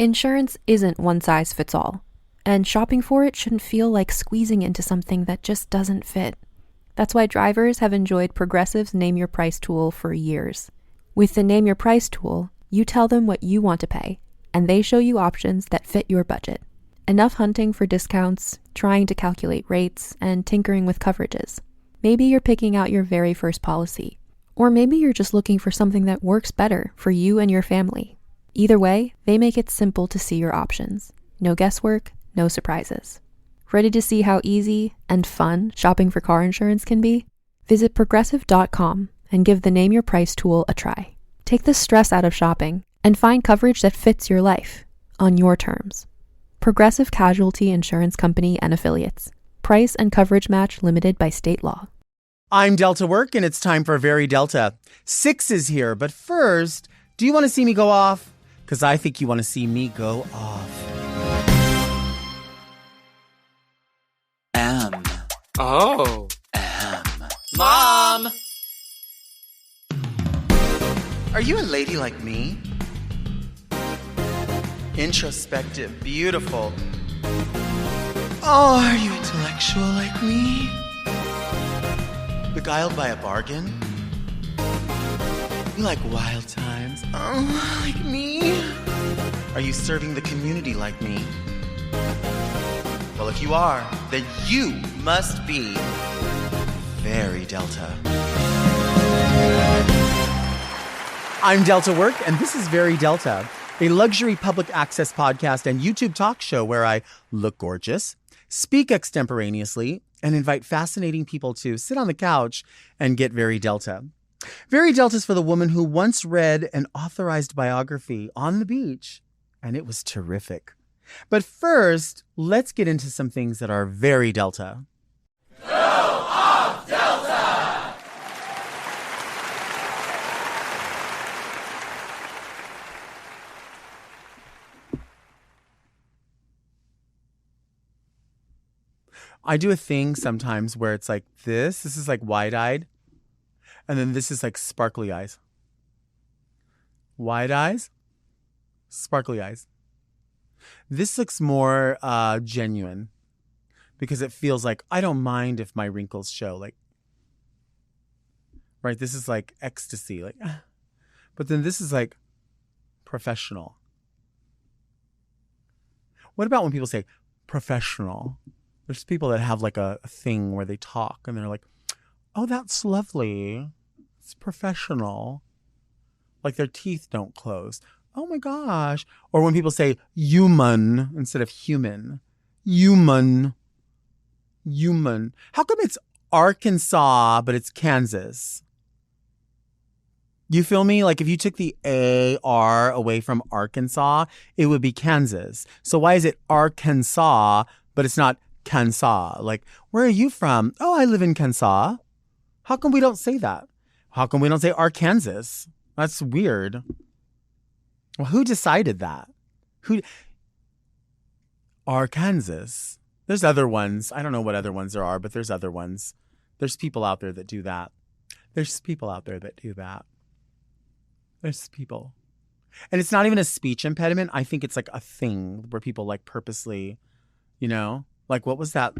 Insurance isn't one size fits all, and shopping for it shouldn't feel like squeezing into something that just doesn't fit. That's why drivers have enjoyed Progressive's Name Your Price tool for years. With the Name Your Price tool, you tell them what you want to pay, and they show you options that fit your budget. Enough hunting for discounts, trying to calculate rates, and tinkering with coverages. Maybe you're picking out your very first policy, or maybe you're just looking for something that works better for you and your family. Either way, they make it simple to see your options. No guesswork, no surprises. Ready to see how easy and fun shopping for car insurance can be? Visit Progressive.com and give the Name Your Price tool a try. Take the stress out of shopping and find coverage that fits your life, on your terms. Progressive Casualty Insurance Company and Affiliates. Price and coverage match limited by state law. I'm Delta Work, and it's time for Very Delta. 6 is here, but first, do you want to see me go off? Because I think you want to see me go off. Oh. Mom! Are you a lady like me? Introspective, beautiful. Oh, are you intellectual like me? Beguiled by a bargain? You like wild times? Oh, like me? Are you serving the community like me? Well, if you are, then you must be very Delta. I'm Delta Work, and this is Very Delta, a luxury public access podcast and YouTube talk show where I look gorgeous, speak extemporaneously, and invite fascinating people to sit on the couch and get very Delta. Very Delta is for the woman who once read an authorized biography on the beach, and it was terrific. But first, let's get into some things that are very Delta. Go off, Delta! I do a thing sometimes where it's like this. This is like wide-eyed. And then this is like sparkly eyes. Wide eyes, sparkly eyes. This looks more genuine because it feels like I don't mind if my wrinkles show. Like, right? This is like ecstasy. Like, but then this is like professional. What about when people say professional? There's people that have like a thing where they talk and they're like, oh, that's lovely. It's professional. Like their teeth don't close. Oh my gosh. Or when people say human instead of human. Human. Human. How come it's Arkansas, but it's Kansas? You feel me? Like if you took the A-R away from Arkansas, it would be Kansas. So why is it Arkansas, but it's not Kansas? Like, where are you from? Oh, I live in Kansas. How come we don't say that? How come we don't say Arkansas? That's weird. Well, who decided that? Arkansas. There's other ones. I don't know what other ones there are, but there's other ones. There's people out there that do that. There's people out there that do that. There's people. And it's not even a speech impediment. I think it's like a thing where people like purposely, you know, like what was that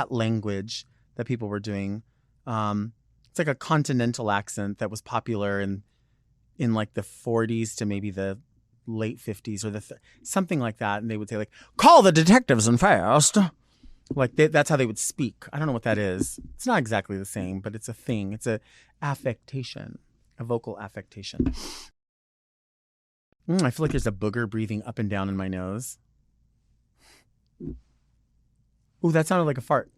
language that people were doing? It's like a continental accent that was popular in like the 40s to maybe the late 50s or something like that. And they would say like, call the detectives and fast. Like that's how they would speak. I don't know what that is. It's not exactly the same, but it's a thing. It's a affectation, a vocal affectation. I feel like there's a booger breathing up and down in my nose. Ooh, that sounded like a fart.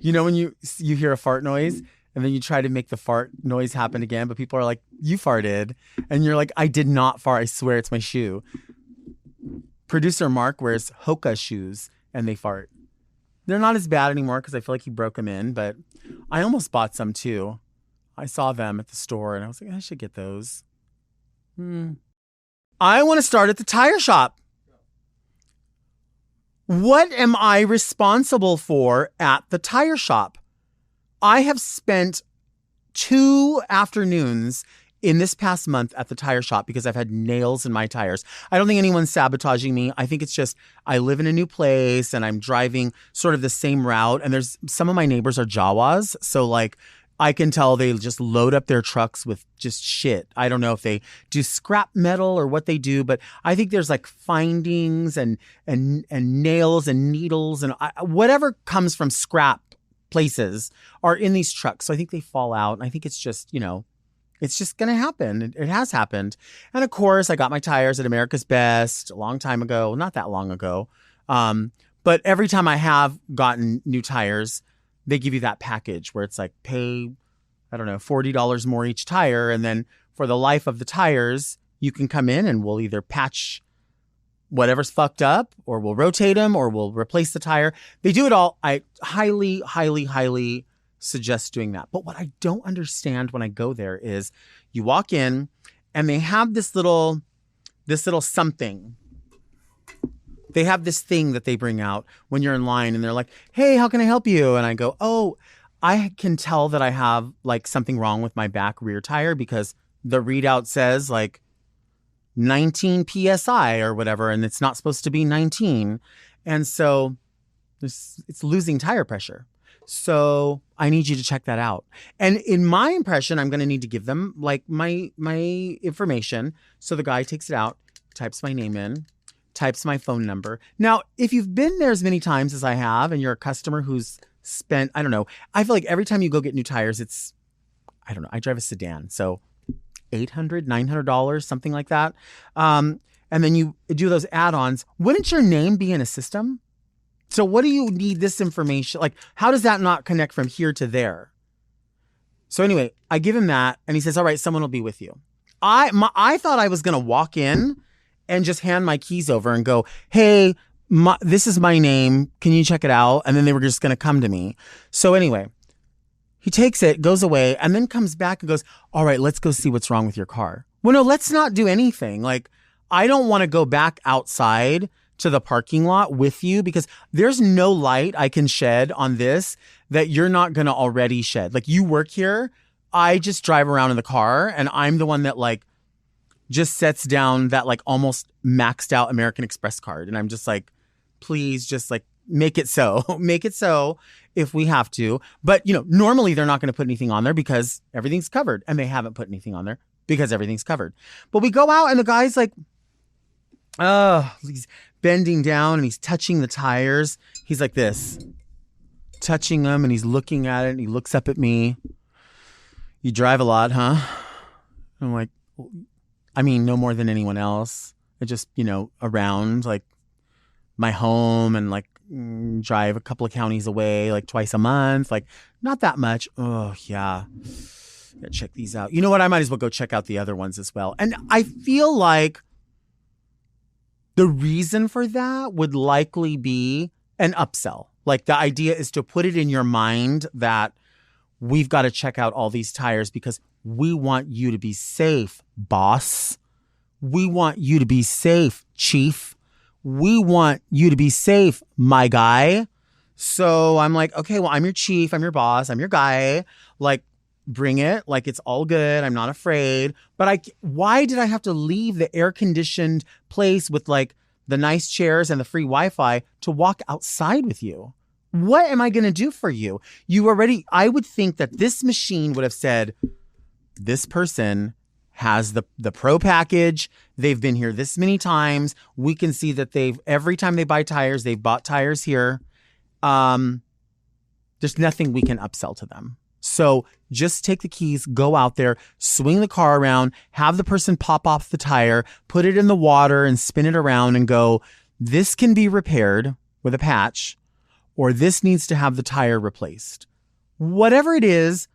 You know when you hear a fart noise and then you try to make the fart noise happen again, but people are like, you farted. And you're like, I did not fart. I swear it's my shoe. Producer Mark wears Hoka shoes and they fart. They're not as bad anymore because I feel like he broke them in, but I almost bought some too. I saw them at the store and I was like, I should get those. I want to start at the tire shop. What am I responsible for at the tire shop? I have spent 2 afternoons in this past month at the tire shop, because I've had nails in my tires. I don't think anyone's sabotaging me. I think it's just I live in a new place and I'm driving sort of the same route. And there's some of my neighbors are Jawas. So like I can tell they just load up their trucks with just shit. I don't know if they do scrap metal or what they do, but I think there's like findings and nails and needles and whatever comes from scrap places are in these trucks. So I think they fall out. And I think it's just, you know, it's just going to happen. It has happened. And of course, I got my tires at America's Best a long time ago, not that long ago. But every time I have gotten new tires, they give you that package where it's like pay, I don't know, $40 more each tire. And then for the life of the tires, you can come in and we'll either patch whatever's fucked up or we'll rotate them or we'll replace the tire. They do it all. I highly, highly, highly suggest doing that. But what I don't understand when I go there is you walk in and they have this little something. They have this thing that they bring out when you're in line and they're like, hey, how can I help you? And I go, oh, I can tell that I have like something wrong with my back rear tire because the readout says like 19 PSI or whatever. And it's not supposed to be 19. And so it's losing tire pressure. So I need you to check that out. And in my impression, I'm going to need to give them like my information. So the guy takes it out, types my name in, types my phone number. Now, if you've been there as many times as I have and you're a customer who's spent, I don't know, I feel like every time you go get new tires, it's, I don't know, I drive a sedan. So $800, $900, something like that. And then you do those add-ons. Wouldn't your name be in a system? So what do you need this information? Like, how does that not connect from here to there? So anyway, I give him that and he says, all right, someone will be with you. I thought I was going to walk in and just hand my keys over and go, hey, this is my name. Can you check it out? And then they were just going to come to me. So anyway, he takes it, goes away, and then comes back and goes, all right, let's go see what's wrong with your car. Well, no, let's not do anything. Like, I don't want to go back outside to the parking lot with you because there's no light I can shed on this that you're not going to already shed. Like, you work here. I just drive around in the car and I'm the one that like just sets down that like almost maxed out American Express card. And I'm just like, please just like make it so if we have to. But, you know, normally they're not going to put anything on there because everything's covered, and they haven't put anything on there because everything's covered. But we go out and the guy's like, he's bending down and he's touching the tires. He's like this, touching them, and he's looking at it and he looks up at me. You drive a lot, huh? I'm like, I mean, no more than anyone else. I just, you know, around like my home and like drive a couple of counties away, like twice a month, like not that much. Oh yeah. Gotta check these out. You know what? I might as well go check out the other ones as well. And I feel like the reason for that would likely be an upsell. Like the idea is to put it in your mind that we've got to check out all these tires because we want you to be safe, boss. We want you to be safe, chief. We want you to be safe, my guy. So I'm like, okay, well, I'm your chief. I'm your boss. I'm your guy. Like, bring it. Like, it's all good. I'm not afraid. But why did I have to leave the air-conditioned place with like the nice chairs and the free Wi-Fi to walk outside with you? What am I going to do for you? I would think that this machine would have said, this person has the pro package. They've been here this many times. We can see that every time they buy tires, they've bought tires here. There's nothing we can upsell to them. So just take the keys, go out there, swing the car around, have the person pop off the tire, put it in the water and spin it around and go, this can be repaired with a patch, or this needs to have the tire replaced. Whatever it is,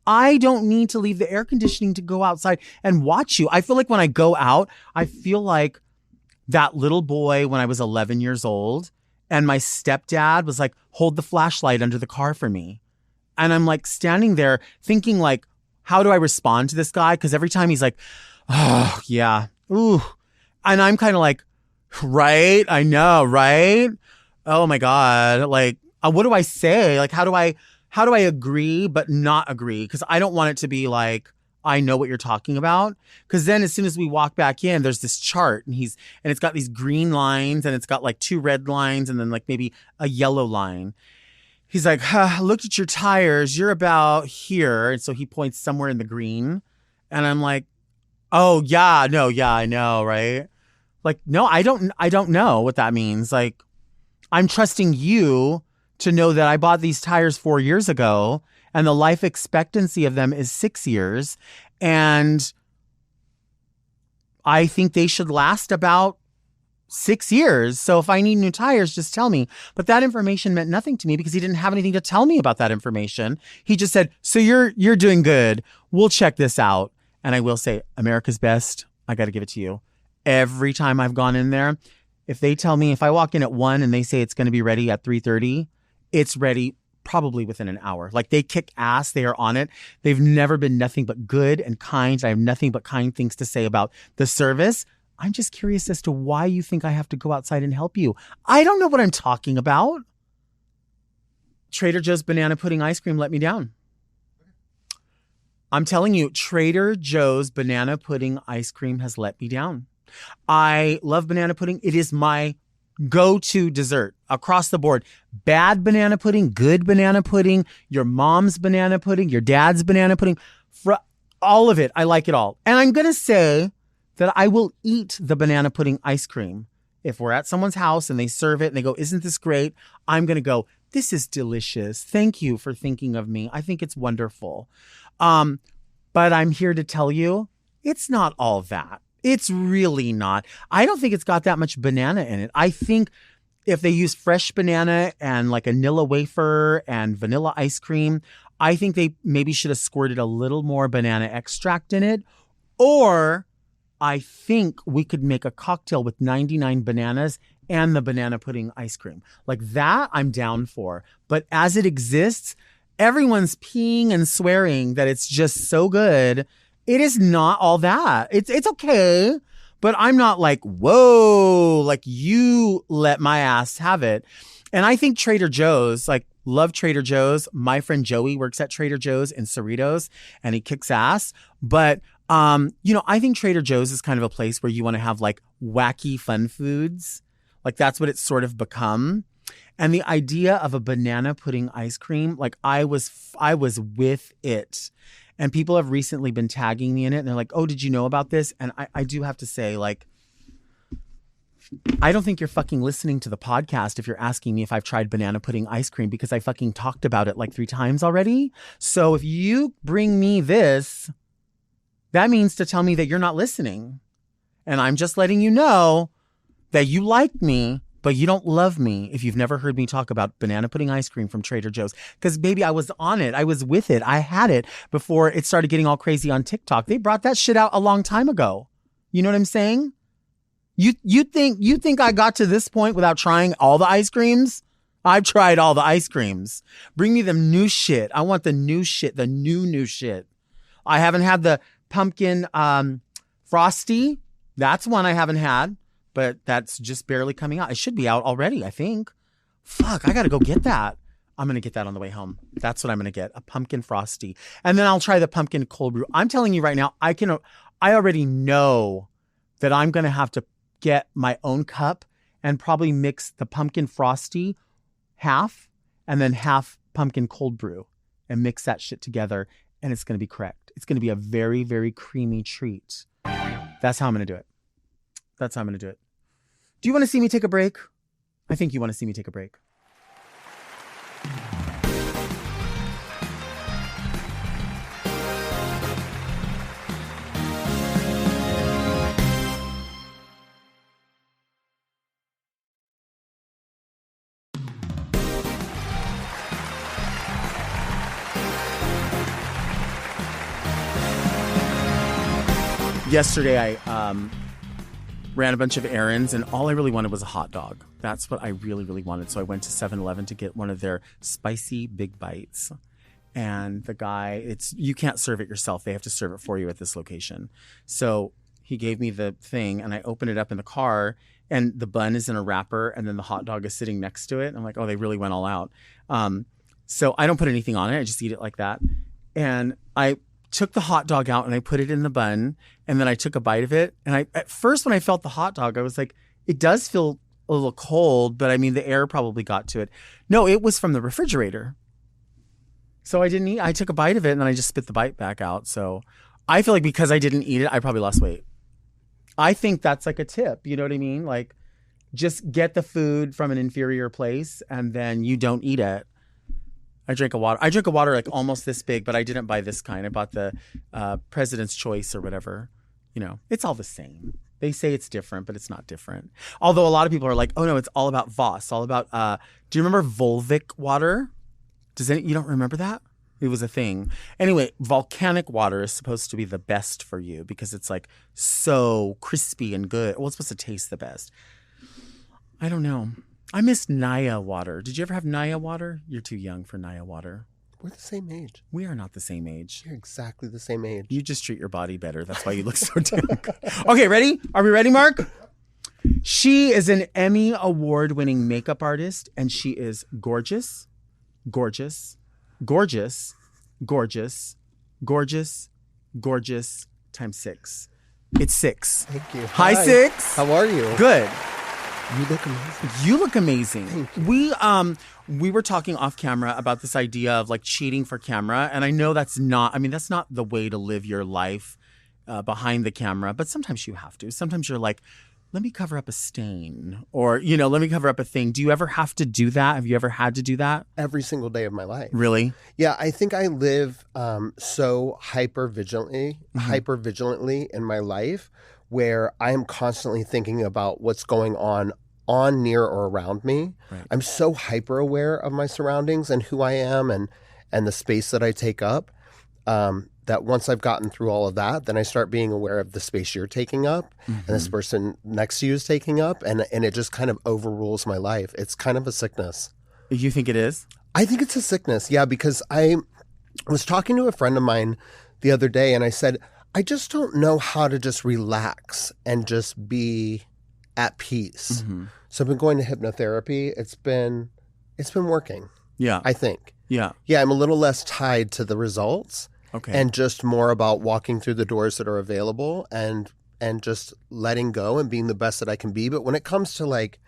I don't need to leave the air conditioning to go outside and watch you. I feel like when I go out, I feel like that little boy when I was 11 years old and my stepdad was like, hold the flashlight under the car for me. And I'm like standing there thinking like, how do I respond to this guy? Because every time he's like, oh, yeah. Ooh. And I'm kind of like, right? I know, right? Oh my God. Like, what do I say? Like, how do I agree but not agree? Because I don't want it to be like, I know what you're talking about. Because then as soon as we walk back in, there's this chart and it's got these green lines and it's got like 2 red lines and then like maybe a yellow line. He's like, looked at your tires. You're about here. And so he points somewhere in the green. And I'm like, oh yeah, no, yeah, I know, right? Like, no, I don't know what that means. Like, I'm trusting you to know that I bought these tires 4 years ago and the life expectancy of them is 6 years. And I think they should last about 6 years. So if I need new tires, just tell me. But that information meant nothing to me because he didn't have anything to tell me about that information. He just said, so you're doing good. We'll check this out. And I will say, America's Best, I got to give it to you. Every time I've gone in there, if they tell me, if I walk in at 1 and they say it's going to be ready at 3:30, it's ready probably within an hour. Like, they kick ass. They are on it. They've never been nothing but good and kind. I have nothing but kind things to say about the service. I'm just curious as to why you think I have to go outside and help you. I don't know what I'm talking about. Trader Joe's banana pudding ice cream let me down. I'm telling you, Trader Joe's banana pudding ice cream has let me down. I love banana pudding. It is my go-to dessert across the board. Bad banana pudding, good banana pudding, your mom's banana pudding, your dad's banana pudding, for all of it. I like it all. And I'm going to say that I will eat the banana pudding ice cream. If we're at someone's house and they serve it and they go, isn't this great? I'm going to go, this is delicious. Thank you for thinking of me. I think it's wonderful. But I'm here to tell you, it's not all that. It's really not. I don't think it's got that much banana in it. I think if they use fresh banana and like a Nilla wafer and vanilla ice cream, I think they maybe should have squirted a little more banana extract in it. Or I think we could make a cocktail with 99 bananas and the banana pudding ice cream. Like that, I'm down for. But as it exists, everyone's peeing and swearing that it's just so good. It is not all that. It's okay, but I'm not like, whoa, like you let my ass have it. And I think Trader Joe's, like, love Trader Joe's. My friend Joey works at Trader Joe's in Cerritos and he kicks ass. But, I think Trader Joe's is kind of a place where you want to have like wacky fun foods. Like that's what it's sort of become. And the idea of a banana pudding ice cream, like I was with it. And people have recently been tagging me in it. And they're like, oh, did you know about this? And I do have to say, like, I don't think you're fucking listening to the podcast if you're asking me if I've tried banana pudding ice cream, because I fucking talked about it like 3 times already. So if you bring me this, that means to tell me that you're not listening. And I'm just letting you know that you like me, but you don't love me if you've never heard me talk about banana pudding ice cream from Trader Joe's. Because, baby, I was on it. I was with it. I had it before it started getting all crazy on TikTok. They brought that shit out a long time ago. You know what I'm saying? You think I got to this point without trying all the ice creams? I've tried all the ice creams. Bring me the new shit. I want the new shit, the new shit. I haven't had the pumpkin frosty. That's one I haven't had. But that's just barely coming out. It should be out already, I think. Fuck, I got to go get that. I'm going to get that on the way home. That's what I'm going to get, a pumpkin frosty. And then I'll try the pumpkin cold brew. I'm telling you right now, I already know that I'm going to have to get my own cup and probably mix the pumpkin frosty half and then half pumpkin cold brew and mix that shit together. And it's going to be correct. It's going to be a very, very creamy treat. That's how I'm going to do it. That's how I'm going to do it. Do you want to see me take a break? I think you want to see me take a break. Yesterday, I ran a bunch of errands, and all I really wanted was a hot dog. That's what I really, really wanted. So I went to 7-Eleven to get one of their spicy big bites. And the guy, you can't serve it yourself. They have to serve it for you at this location. So he gave me the thing, and I opened it up in the car, and the bun is in a wrapper, and then the hot dog is sitting next to it. And I'm like, oh, they really went all out. So I don't put anything on it. I just eat it like that. And I took the hot dog out and I put it in the bun, and then I took a bite of it. And at first when I felt the hot dog, I was like, it does feel a little cold, but I mean, the air probably got to it. No, it was from the refrigerator. So I didn't eat. I took a bite of it and then I just spit the bite back out. So I feel like because I didn't eat it, I probably lost weight. I think that's like a tip. You know what I mean? Like, just get the food from an inferior place and then you don't eat it. I drink a water. I drink a water like almost this big, but I didn't buy this kind. I bought the President's Choice or whatever. You know, it's all the same. They say it's different, but it's not different. Although a lot of people are like, oh no, it's all about Voss. All about, do you remember Volvic water? You don't remember that? It was a thing. Anyway, volcanic water is supposed to be the best for you because it's like so crispy and good. Well, it's supposed to taste the best. I don't know. I miss Naya water. Did you ever have Naya water? You're too young for Naya water. We're the same age. We are not the same age. You're exactly the same age. You just treat your body better. That's why you look so young. Okay, ready? Are we ready, Mark? She is an Emmy award-winning makeup artist, and she is gorgeous, gorgeous, gorgeous, gorgeous, gorgeous, gorgeous times 6. It's 6. Thank you. Hi, 6. How are you? Good. You look amazing. You look amazing. Thank you. We were talking off camera about this idea of like cheating for camera, and I know that's not the way to live your life behind the camera, but sometimes you have to. Sometimes you're like, let me cover up a stain, or let me cover up a thing. Do you ever have to do that? Have you ever had to do that? Every single day of my life. Really? Yeah, I think I live so hyper vigilantly in my life, where I am constantly thinking about what's going on, near, or around me. Right. I'm so hyper aware of my surroundings and who I am and the space that I take up, that once I've gotten through all of that, then I start being aware of the space you're taking up and this person next to you is taking up, and it just kind of overrules my life. It's kind of a sickness. You think it is? I think it's a sickness, yeah, because I was talking to a friend of mine the other day, and I said, I just don't know how to just relax and just be at peace. Mm-hmm. So I've been going to hypnotherapy. It's been working. Yeah. I think. Yeah. Yeah, I'm a little less tied to the results. Okay. And just more about walking through the doors that are available and just letting go and being the best that I can be. But when it comes to like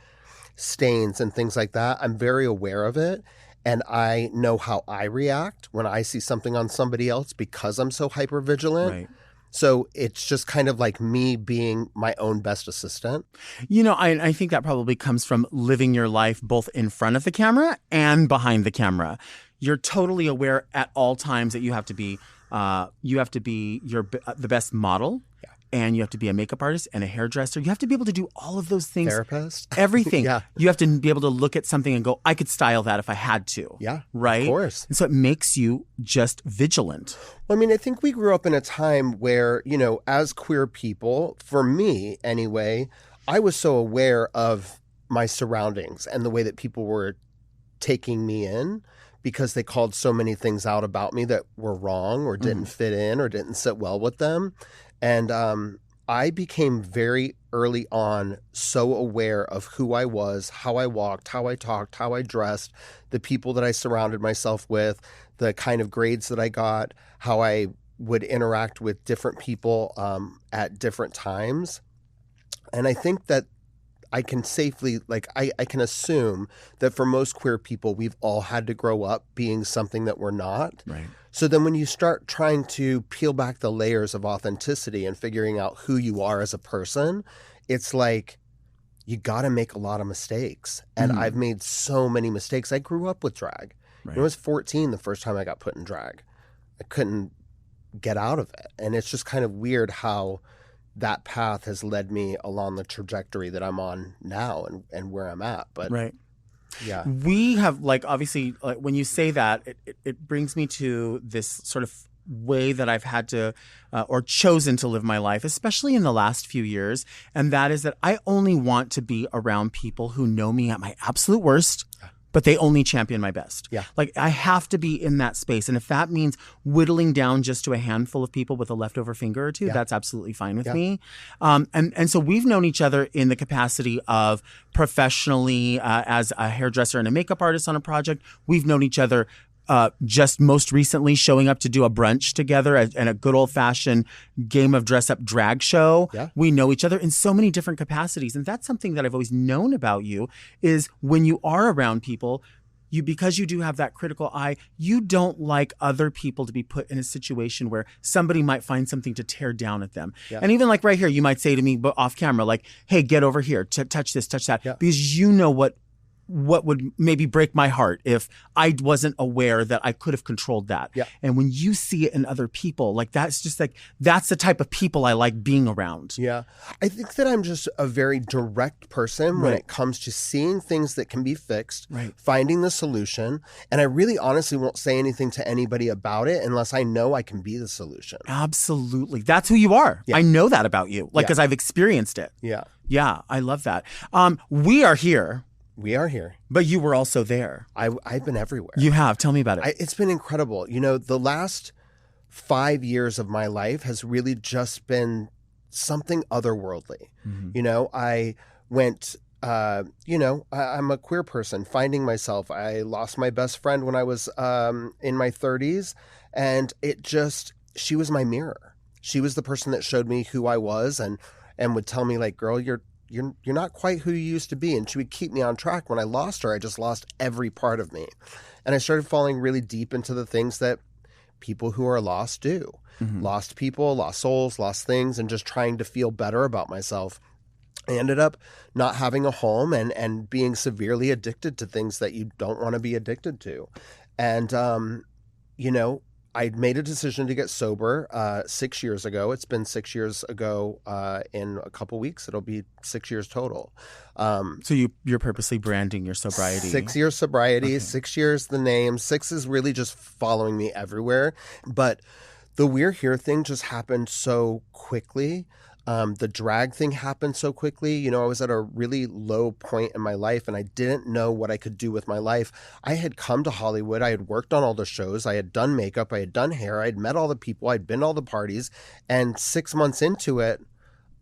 stains and things like that, I'm very aware of it. And I know how I react when I see something on somebody else because I'm so hyper vigilant. Right. So it's just kind of like me being my own best assistant. I think that probably comes from living your life both in front of the camera and behind the camera. You're totally aware at all times that you have to be the best model. Yeah. And you have to be a makeup artist and a hairdresser. You have to be able to do all of those things. Therapist. Everything. Yeah. You have to be able to look at something and go, I could style that if I had to. Yeah. Right? Of course. And so it makes you just vigilant. Well, I mean, I think we grew up in a time where, as queer people, for me anyway, I was so aware of my surroundings and the way that people were taking me in, because they called so many things out about me that were wrong or didn't fit in or didn't sit well with them. And I became very early on so aware of who I was, how I walked, how I talked, how I dressed, the people that I surrounded myself with, the kind of grades that I got, how I would interact with different people at different times. And I think that I can safely, I can assume that for most queer people, we've all had to grow up being something that we're not. Right. So then when you start trying to peel back the layers of authenticity and figuring out who you are as a person, it's like you got to make a lot of mistakes. And I've made so many mistakes. I grew up with drag. Right. I was 14 the first time I got put in drag. I couldn't get out of it. And it's just kind of weird how that path has led me along the trajectory that I'm on now and where I'm at. But right. Yeah. We have obviously when you say that, it brings me to this sort of way that I've had to or chosen to live my life, especially in the last few years. And that is that I only want to be around people who know me at my absolute worst, but they only champion my best. Yeah. I have to be in that space. And if that means whittling down just to a handful of people with a leftover finger or two, that's absolutely fine with me. And so we've known each other in the capacity of professionally as a hairdresser and a makeup artist on a project. We've known each other just most recently showing up to do a brunch together and a good old-fashioned game of dress-up drag show. Yeah. We know each other in so many different capacities. And that's something that I've always known about you is when you are around people, because you do have that critical eye, you don't like other people to be put in a situation where somebody might find something to tear down at them. Yeah. And even like right here, you might say to me off camera, like, hey, get over here, touch this, touch that. Yeah. Because you know what would maybe break my heart if I wasn't aware that I could have controlled that. Yeah. And when you see it in other people, like that's just like, that's the type of people I like being around. Yeah. I think that I'm just a very direct person when Right. it comes to seeing things that can be fixed, Right. finding the solution. And I really honestly won't say anything to anybody about it unless I know I can be the solution. Absolutely. That's who you are. Yeah. I know that about you, like, Yeah. because I've experienced it. Yeah. Yeah, I love that. We are here, We are here. but you were also there. I've been everywhere. You have. Tell me about it. It's been incredible. You know, the last 5 years of my life has really just been something otherworldly. Mhm. You know, I went, I'm a queer person, finding myself. I lost my best friend when I was in my 30s, and she was my mirror. She was the person that showed me who I was and would tell me, like, girl, you're not quite who you used to be. And she would keep me on track. When I lost her, I just lost every part of me. And I started falling really deep into the things that people who are lost do. Mhm. Lost people, lost souls, lost things, and just trying to feel better about myself. I ended up not having a home and being severely addicted to things that you don't want to be addicted to. And, I made a decision to get sober 6 years ago. It's been 6 years ago in a couple weeks. It'll be 6 years total. So you're purposely branding your sobriety. 6 years sobriety, Okay. 6 years the name. 6 is really just following me everywhere. But the We're Here thing just happened so quickly. The drag thing happened so quickly. You know, I was at a really low point in my life and I didn't know what I could do with my life. I had come to Hollywood. I had worked on all the shows. I had done makeup. I had done hair. I had met all the people. I'd been to all the parties. And 6 months into it,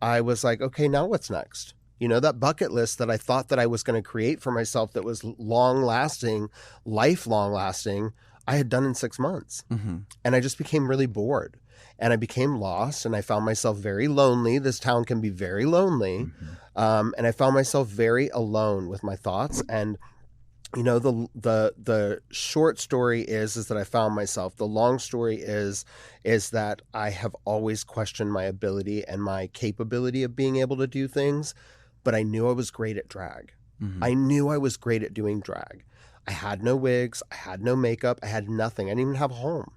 I was like, okay, now what's next? You know, that bucket list that I thought that I was going to create for myself that was long lasting, lifelong lasting, I had done in 6 months. Mm-hmm. And I just became really bored. And I became lost and I found myself very lonely. This town can be very lonely. Mm-hmm. And I found myself very alone with my thoughts. And, you know, the short story is that I found myself. The long story is that I have always questioned my ability and my capability of being able to do things. But I knew I was great at drag. Mm-hmm. I knew I was great at doing drag. I had no wigs. I had no makeup. I had nothing. I didn't even have a home.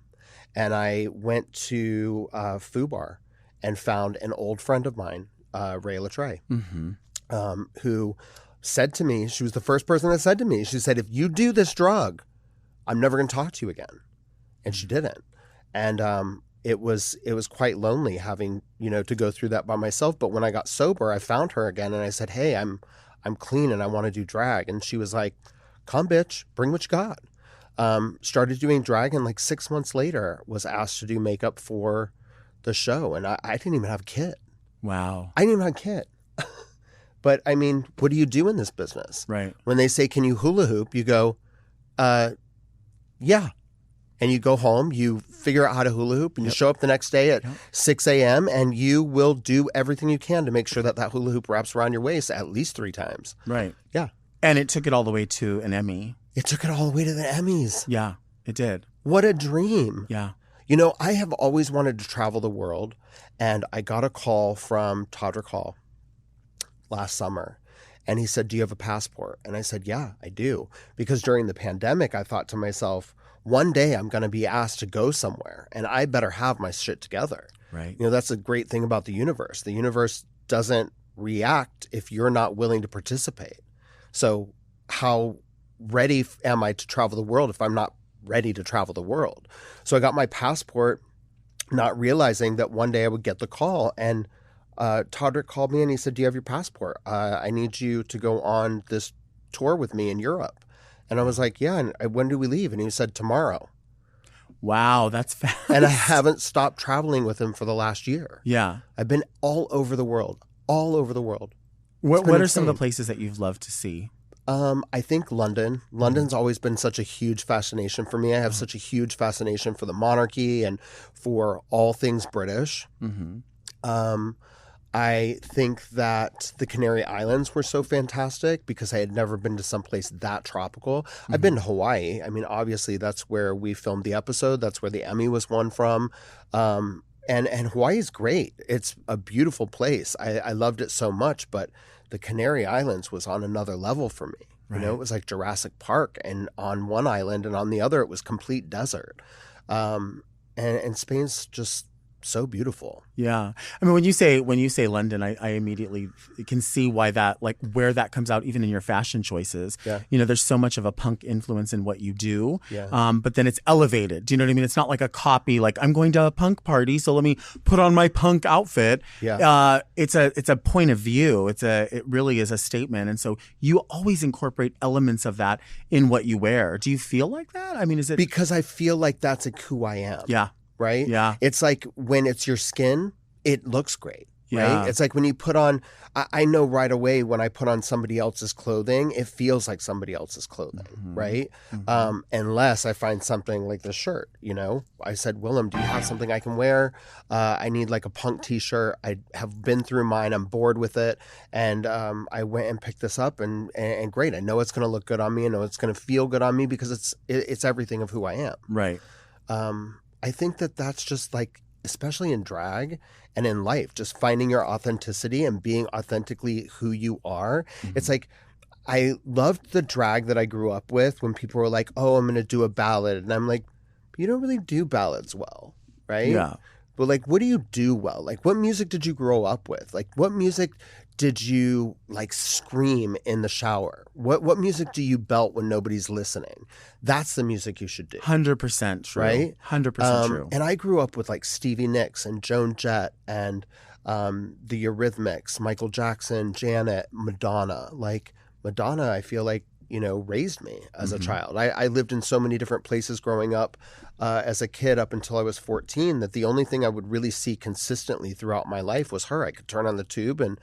And I went to FUBAR and found an old friend of mine, Ray Latre, Mm-hmm. who said to me, she was the first person that said to me, she said, if you do this drug, I'm never going to talk to you again. And she didn't. And it was quite lonely having, you know, to go through that by myself. But when I got sober, I found her again and I said, hey, I'm clean and I want to do drag. And she was like, come, bitch, bring what you got. Started doing drag and like 6 months later was asked to do makeup for the show. And I didn't even have a kit. Wow. I didn't even have a kit. But I mean, what do you do in this business? Right. When they say, can you hula hoop? You go, yeah. And you go home, you figure out how to hula hoop and you Yep. show up the next day at Yep. 6 a.m. and you will do everything you can to make sure that hula hoop wraps around your waist at least 3 times. Right. Yeah. And it took it all the way to an Emmy. It took it all the way to the Emmys. Yeah, it did. What a dream. Yeah. You know, I have always wanted to travel the world, and I got a call from Todrick Hall last summer, and he said, do you have a passport? And I said, yeah, I do. Because during the pandemic, I thought to myself, one day I'm going to be asked to go somewhere, and I better have my shit together. Right. You know, that's a great thing about the universe. The universe doesn't react if you're not willing to participate. So how ready am I to travel the world if I'm not ready to travel the world? So I got my passport, not realizing that one day I would get the call. And Todrick called me and he said, do you have your passport? I need you to go on this tour with me in Europe. And I was like, yeah. And when do we leave? And he said, tomorrow. Wow, that's fast. And I haven't stopped traveling with him for the last year. Yeah. I've been all over the world, all over the world. What been are some of the insane. places that you've loved to see? I think London. London's always been such a huge fascination for me. I have such a huge fascination for the monarchy and for all things British. I think that the Canary Islands were so fantastic because I had never been to someplace that tropical. I've been to Hawaii. I mean, obviously, that's where we filmed the episode. That's where the Emmy was won from. And Hawaii is great. It's a beautiful place. I loved it so much, but the Canary Islands was on another level for me. You know, it was like Jurassic Park, and on one island, and on the other, it was complete desert. And Spain's just so beautiful. Yeah. I mean, when you say London, I immediately can see why that, like, where that comes out even in your fashion choices. Yeah. You know, there's so much of a punk influence in what you do. Yeah. But then it's elevated. Do you know what I mean? It's not like a copy, like, I'm going to a punk party, so let me put on my punk outfit. Yeah. It's a point of view. It really is a statement. And so you always incorporate elements of that in what you wear. Do you feel like that? I mean, is it Because I feel like that's like who I am. Yeah. Right? Yeah. It's like when it's your skin, it looks great. Yeah. Right? It's like when you put on, I know right away when I put on somebody else's clothing, it feels like somebody else's clothing. Right? Unless I find something like this shirt, you know, I said, Willem, do you have something I can wear? I need like a punk t-shirt. I have been through mine. I'm bored with it. And I went and picked this up and great. I know it's going to look good on me. I know it's going to feel good on me because it's everything of who I am. Right. I think that's just like, especially in drag and in life, just finding your authenticity and being authentically who you are. It's like, I loved the drag that I grew up with when people were like, oh, I'm going to do a ballad. And I'm like, you don't really do ballads well, right? Yeah. But like, what do you do well? Like, what music did you grow up with? Like, what music did you like scream in the shower? What music do you belt when nobody's listening? That's the music you should do. 100% true. Right? 100% true. And I grew up with like Stevie Nicks and Joan Jett and the Eurythmics, Michael Jackson, Janet, Madonna. Like Madonna, I feel like, you know, raised me as a child. I lived in so many different places growing up as a kid up until I was 14 that the only thing I would really see consistently throughout my life was her. I could turn on the tube and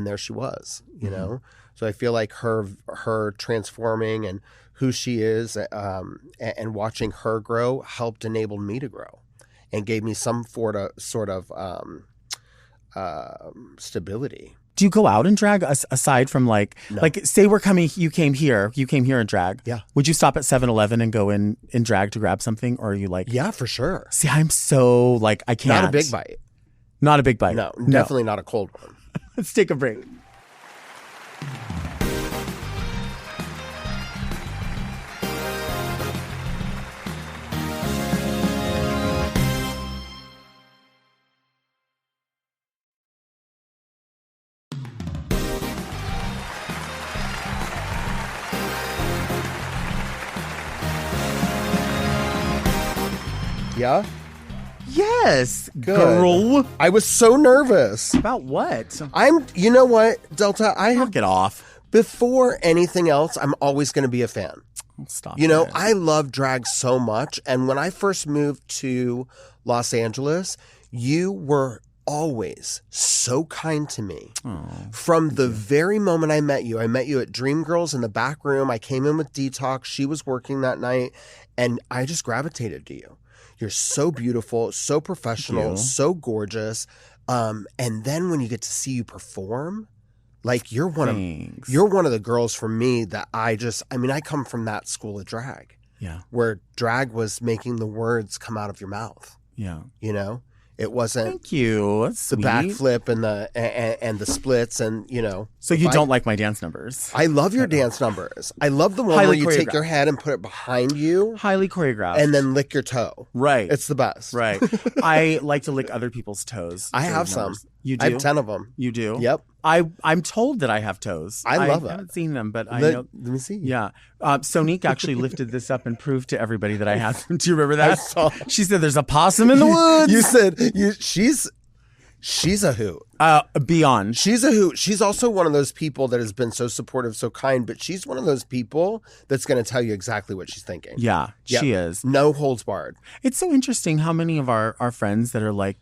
there she was, you know? So I feel like her transforming and who she is and watching her grow helped enable me to grow and gave me some sort of stability. Do you go out and drag aside from like, No. like say you came here in drag. Yeah. Would you stop at 7-Eleven and go in drag to grab something? Or are you like, Yeah, for sure. see, I'm so like, I can't. Not a big bite. Not a big bite. No, definitely not a cold one. Let's take a break. Yeah? Yes, Good. girl. I was so nervous. About what? You know what, Delta? Knock it off. Before anything else, I'm always going to be a fan. Stop. You know, it. I love drag so much. And when I first moved to Los Angeles, you were always so kind to me. From the very moment I met you at Dreamgirls in the back room. I came in with Detox. She was working that night. And I just gravitated to you. You're so beautiful, so professional, so gorgeous. And then when you get to see you perform, like you're one of the girls for me that I come from that school of drag. Yeah. Where drag was making the words come out of your mouth. Yeah. You know? It wasn't Thank you. That's the sweet. backflip and the splits and, you know. So you don't like my dance numbers? I love your dance numbers. I love the one Highly where you take choreographed. your head and put it behind you Highly choreographed. and then lick your toe. right. It's the best. right. I like to lick other people's toes. I during have some. numbers. You do? I have 10 of them. You do? Yep. I'm told that I have toes. I love it. I haven't seen them, but I Let know. me see. Yeah. Sonique actually lifted this up and proved to everybody that I had them. Do you remember that? I saw. She said there's a possum in the woods. You said she's a hoot. Beyond. She's a hoot. She's also one of those people that has been so supportive, so kind, but she's one of those people that's going to tell you exactly what she's thinking. Yeah, Yep. she is. No holds barred. It's so interesting how many of our friends that are like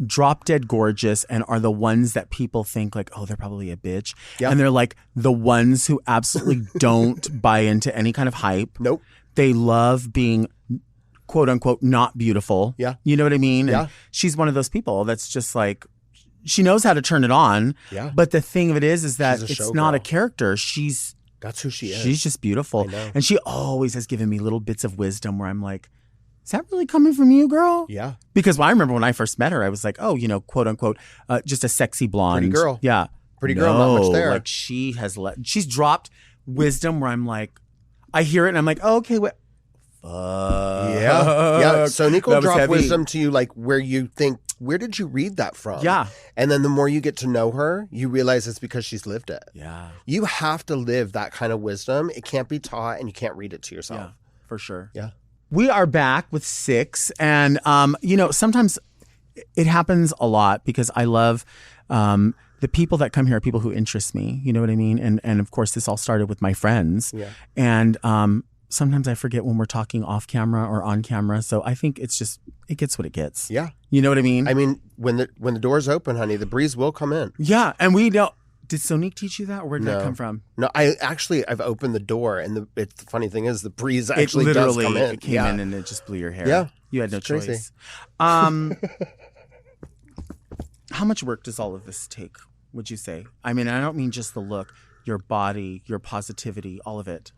drop dead gorgeous and are the ones that people think like, oh, they're probably a bitch. Yeah. And they're like the ones who absolutely don't buy into any kind of hype. Nope. They love being quote unquote not beautiful. Yeah. You know what I mean? Yeah. And she's one of those people that's just like, she knows how to turn it on. Yeah. But the thing of it is that She's a it's showgirl. not a character. That's who she is. She's just beautiful. I know. And she always has given me little bits of wisdom where I'm like, is that really coming from you, girl? Yeah. Because I remember when I first met her, I was like, oh, quote unquote, just a sexy blonde. Pretty girl. Yeah. Pretty girl, not much there. Like she's dropped wisdom where I'm like, I hear it and I'm like, oh, okay, wait. Fuck. Yeah. So Nick will That was drop heavy. wisdom to you like where you think, where did you read that from? Yeah. And then the more you get to know her, you realize it's because she's lived it. Yeah. You have to live that kind of wisdom. It can't be taught and you can't read it to yourself. Yeah, for sure. Yeah. We are back with 6. And, sometimes it happens a lot because I love the people that come here are people who interest me. You know what I mean? And of course, this all started with my friends. Yeah. And sometimes I forget when we're talking off camera or on camera. So I think it gets what it gets. Yeah. You know what I mean? I mean, when the doors open, honey, the breeze will come in. Yeah. And we know. Did Sonique teach you that? Or where did that come from? No, I've opened the door, and the funny thing is, the breeze actually does come in. It came in and it just blew your hair. Yeah, you had no choice. crazy. How much work does all of this take? Would you say? I mean, I don't mean just the look, your body, your positivity, all of it.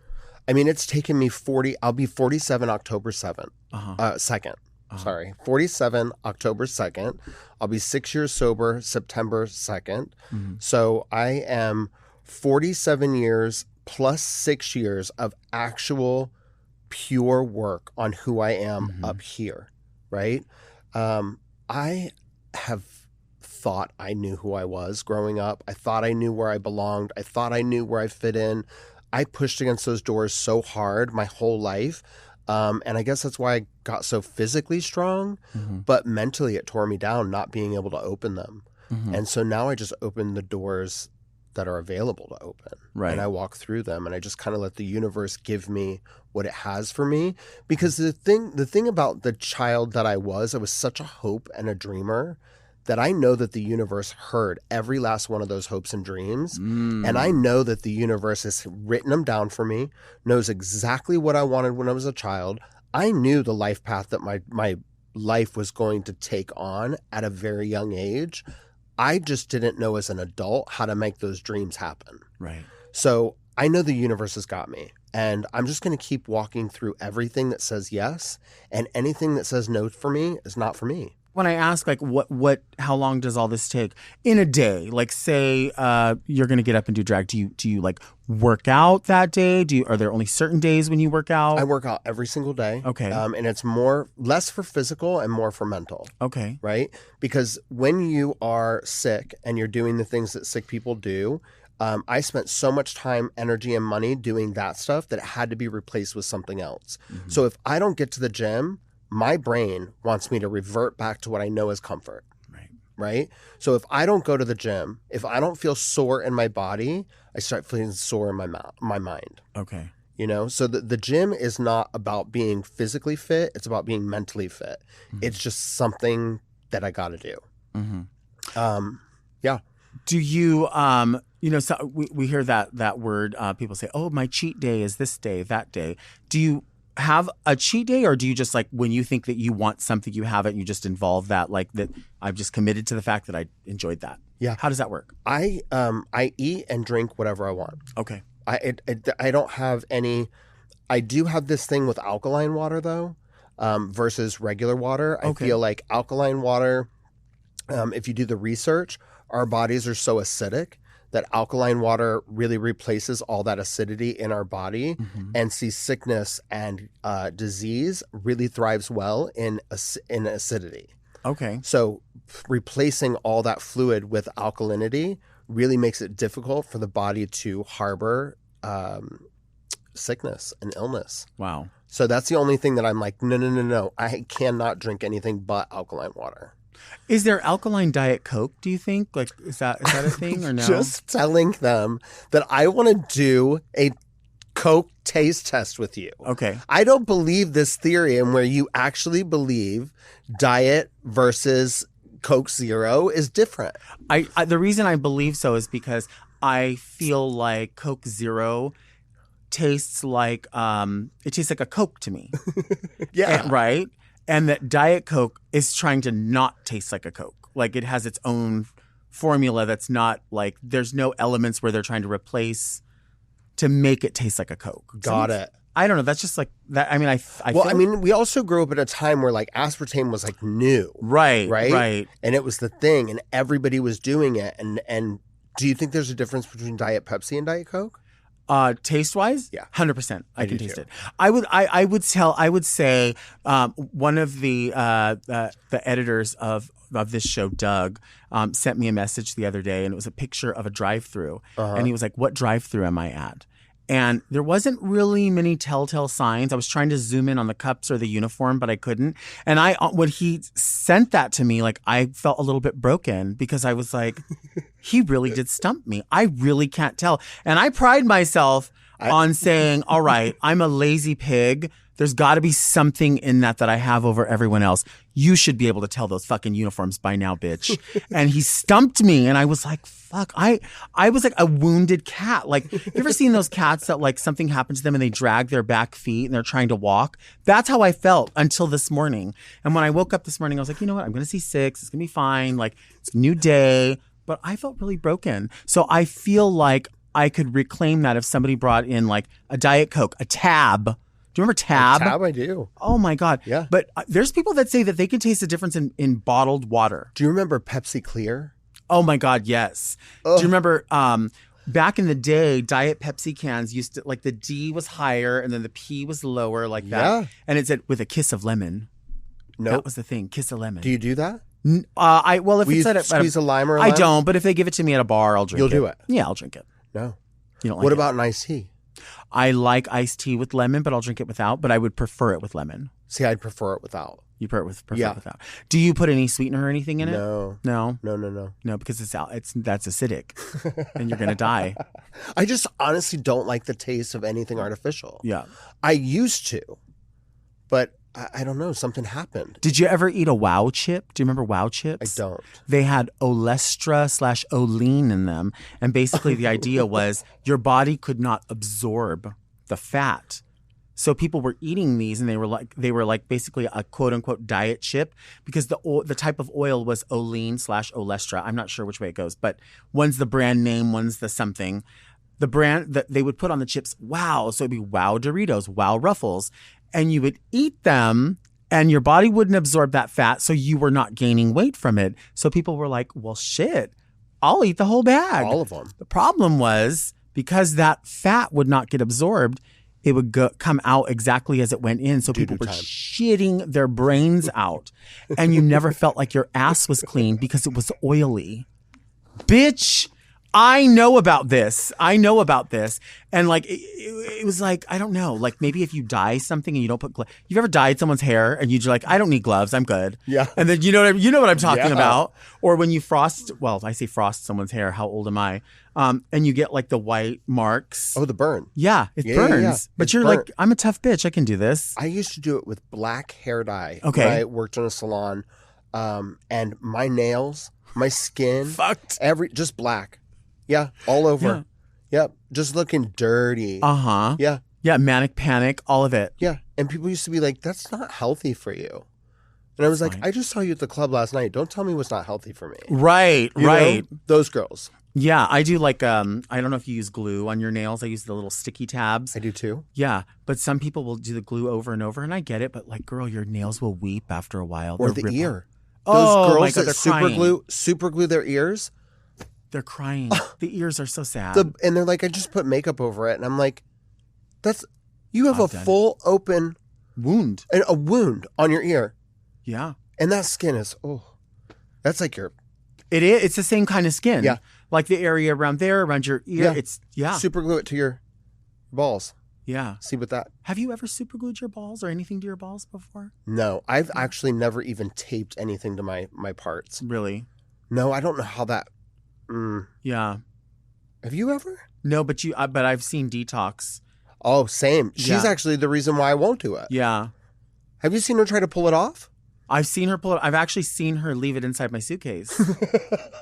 I mean, it's taken me 40. I'll be 47 October 7th, 2nd. Sorry, 47 October 2nd. I'll be 6 years sober September 2nd. Mm-hmm. So I am 47 years plus 6 years of actual pure work on who I am up here, right? I have thought I knew who I was growing up. I thought I knew where I belonged. I thought I knew where I fit in. I pushed against those doors so hard my whole life. And I guess that's why I got so physically strong, but mentally it tore me down not being able to open them. And so now I just open the doors that are available to open. Right. And I walk through them and I just kind of let the universe give me what it has for me. Because the thing about the child that I was such a hope and a dreamer that I know that the universe heard every last one of those hopes and dreams. And I know that the universe has written them down for me, knows exactly what I wanted when I was a child. I knew the life path that my life was going to take on at a very young age. I just didn't know as an adult how to make those dreams happen. Right. So I know the universe has got me. And I'm just going to keep walking through everything that says yes. And anything that says no for me is not for me. When I ask, like, how long does all this take in a day? Like, say you're going to get up and do drag. Do you like work out that day? Are there only certain days when you work out? I work out every single day. Okay. And it's less for physical and more for mental. Okay. Right? Because when you are sick and you're doing the things that sick people do, I spent so much time, energy, and money doing that stuff that it had to be replaced with something else. So if I don't get to the gym, my brain wants me to revert back to what I know is comfort. Right? So if I don't go to the gym, if I don't feel sore in my body, I start feeling sore in my mind. Okay. So the gym is not about being physically fit. It's about being mentally fit. It's just something that I got to do. Yeah. Do you, so we hear that word, people say, oh, my cheat day is this day, that day. Do you have a cheat day, or do you just, like, when you think that you want something, you have it and you just involve that, like, that I've just committed to the fact that I enjoyed that? Yeah. How does that work? I eat and drink whatever I want. Okay. I don't have any. I do have this thing with alkaline water though, versus regular water. I feel like alkaline water, if you do the research, our bodies are so acidic that alkaline water really replaces all that acidity in our body, and sees sickness and disease really thrives well in acidity. Okay. So replacing all that fluid with alkalinity really makes it difficult for the body to harbor sickness and illness. Wow. So that's the only thing that I'm like, no. I cannot drink anything but alkaline water. Is there alkaline Diet Coke, do you think? Like, is that a thing or no? Just telling them that I want to do a Coke taste test with you. Okay. I don't believe this theory in where you actually believe diet versus Coke Zero is different. I the reason I believe so is because I feel like Coke Zero tastes like it tastes like a Coke to me. Yeah. Right? And that Diet Coke is trying to not taste like a Coke. Like it has its own formula that's not like there's no elements where they're trying to replace to make it taste like a Coke. Got it. I don't know. That's just like that. I mean, we also grew up at a time where like aspartame was like new. Right. And it was the thing and everybody was doing it. And do you think there's a difference between Diet Pepsi and Diet Coke? Taste wise, yeah, 100%. I can taste too. it. I would say one of the editors of this show, Doug, sent me a message the other day, and it was a picture of a drive-through, and he was like, "What drive-through am I at?" And there wasn't really many telltale signs. I was trying to zoom in on the cups or the uniform, but I couldn't. And when he sent that to me, like I felt a little bit broken because I was like, he really did stump me. I really can't tell. And I pride myself on saying, all right, I'm a lazy pig. There's got to be something in that I have over everyone else. You should be able to tell those fucking uniforms by now, bitch. And he stumped me, and I was like, fuck. I was like a wounded cat. Like, you ever seen those cats that like something happens to them and they drag their back feet and they're trying to walk? That's how I felt until this morning. And when I woke up this morning, I was like, you know what? I'm going to see 6. It's going to be fine. Like, it's a new day. But I felt really broken. So I feel like I could reclaim that if somebody brought in like a Diet Coke, a Tab. Do you remember Tab? Tab, I do. Oh, my God. Yeah. But there's people that say that they can taste the difference in bottled water. Do you remember Pepsi Clear? Oh, my God, yes. Ugh. Do you remember back in the day, Diet Pepsi cans used to, like the D was higher and then the P was lower like that. Yeah. And it said, with a kiss of lemon. Nope. That was the thing, kiss of lemon. Do you do that? If Will it you said it, squeeze a lime or a I lemon? don't, but if they give it to me at a bar, I'll drink it. You'll do it? Yeah, I'll drink it. No. You don't like What it? about an iced tea? I like iced tea with lemon, but I'll drink it without. But I would prefer it with lemon. See, I'd prefer it without. You prefer it Yeah. without. Do you put any sweetener or anything in it? No. No, No. because that's acidic, and you're gonna die. I just honestly don't like the taste of anything artificial. Yeah. I used to, but I don't know. Something happened. Did you ever eat a Wow chip? Do you remember Wow I chips? don't. They had olestra/olein in them, and basically the idea was your body could not absorb the fat. So people were eating these, and they were like basically a quote unquote diet chip because the type of oil was olein/olestra. I'm not sure which way it goes, but one's the brand name, one's the something. The brand that they would put on the chips, Wow. So it'd be Wow Doritos, Wow Ruffles, and you would eat them, and your body wouldn't absorb that fat, so you were not gaining weight from it. So people were like, well, shit, I'll eat the whole bag. All of them. The problem was because that fat would not get absorbed, it would come out exactly as it went in. So people were shitting their brains out, and you never felt like your ass was clean because it was oily. Bitch, I know about this. And like, it was like, I don't know, like maybe if you dye something and you don't put gloves. You've ever dyed someone's hair and you're like, I don't need gloves, I'm good. Yeah. And then you know what I'm talking Yeah. about. Or when you I say frost someone's hair, how old am I? And you get like the white marks. Oh, the burn. Yeah, it Yeah, burns. yeah. But It's you're burnt. like, I'm a tough bitch, I can do this. I used to do it with black hair dye. Okay. When I worked in a salon, and my nails, my skin, Fucked. just black. Yeah, all over. Yep, just looking dirty. Uh-huh. Yeah, Yeah, manic panic, all of it. yeah. And people used to be like, "That's not healthy for you." And I was like, Fine. "I just saw you at the club last night. Don't tell me what's not healthy for me." Right, You right. know? Those girls. Yeah, I do like I don't know if you use glue on your nails. I use the little sticky tabs. I do too. Yeah, but some people will do the glue over and over, and I get it. But like, girl, your nails will weep after a while. Or They'll the rip ear. off. Those Oh girls my God, that they're crying. super glue their ears. They're crying. The ears are so sad. And they're like, "I just put makeup over it," and I'm like, you have I've a done full open Wound. a wound on your ear, Yeah, and that skin is that's like your it is. It's the same kind of skin. Yeah. like the area around there, around your ear. Yeah. It's super glue it to your balls. yeah. See what that? Have you ever super glued your balls or anything to your balls before? No, I've actually never even taped anything to my parts. Really? No, I don't know how that. Yeah. Have you ever? No, but but I've seen Detox. Oh, same. She's Yeah. actually the reason why I won't do it. Yeah. Have you seen her try to pull it off? I've seen her pull it. I've actually seen her leave it inside my suitcase.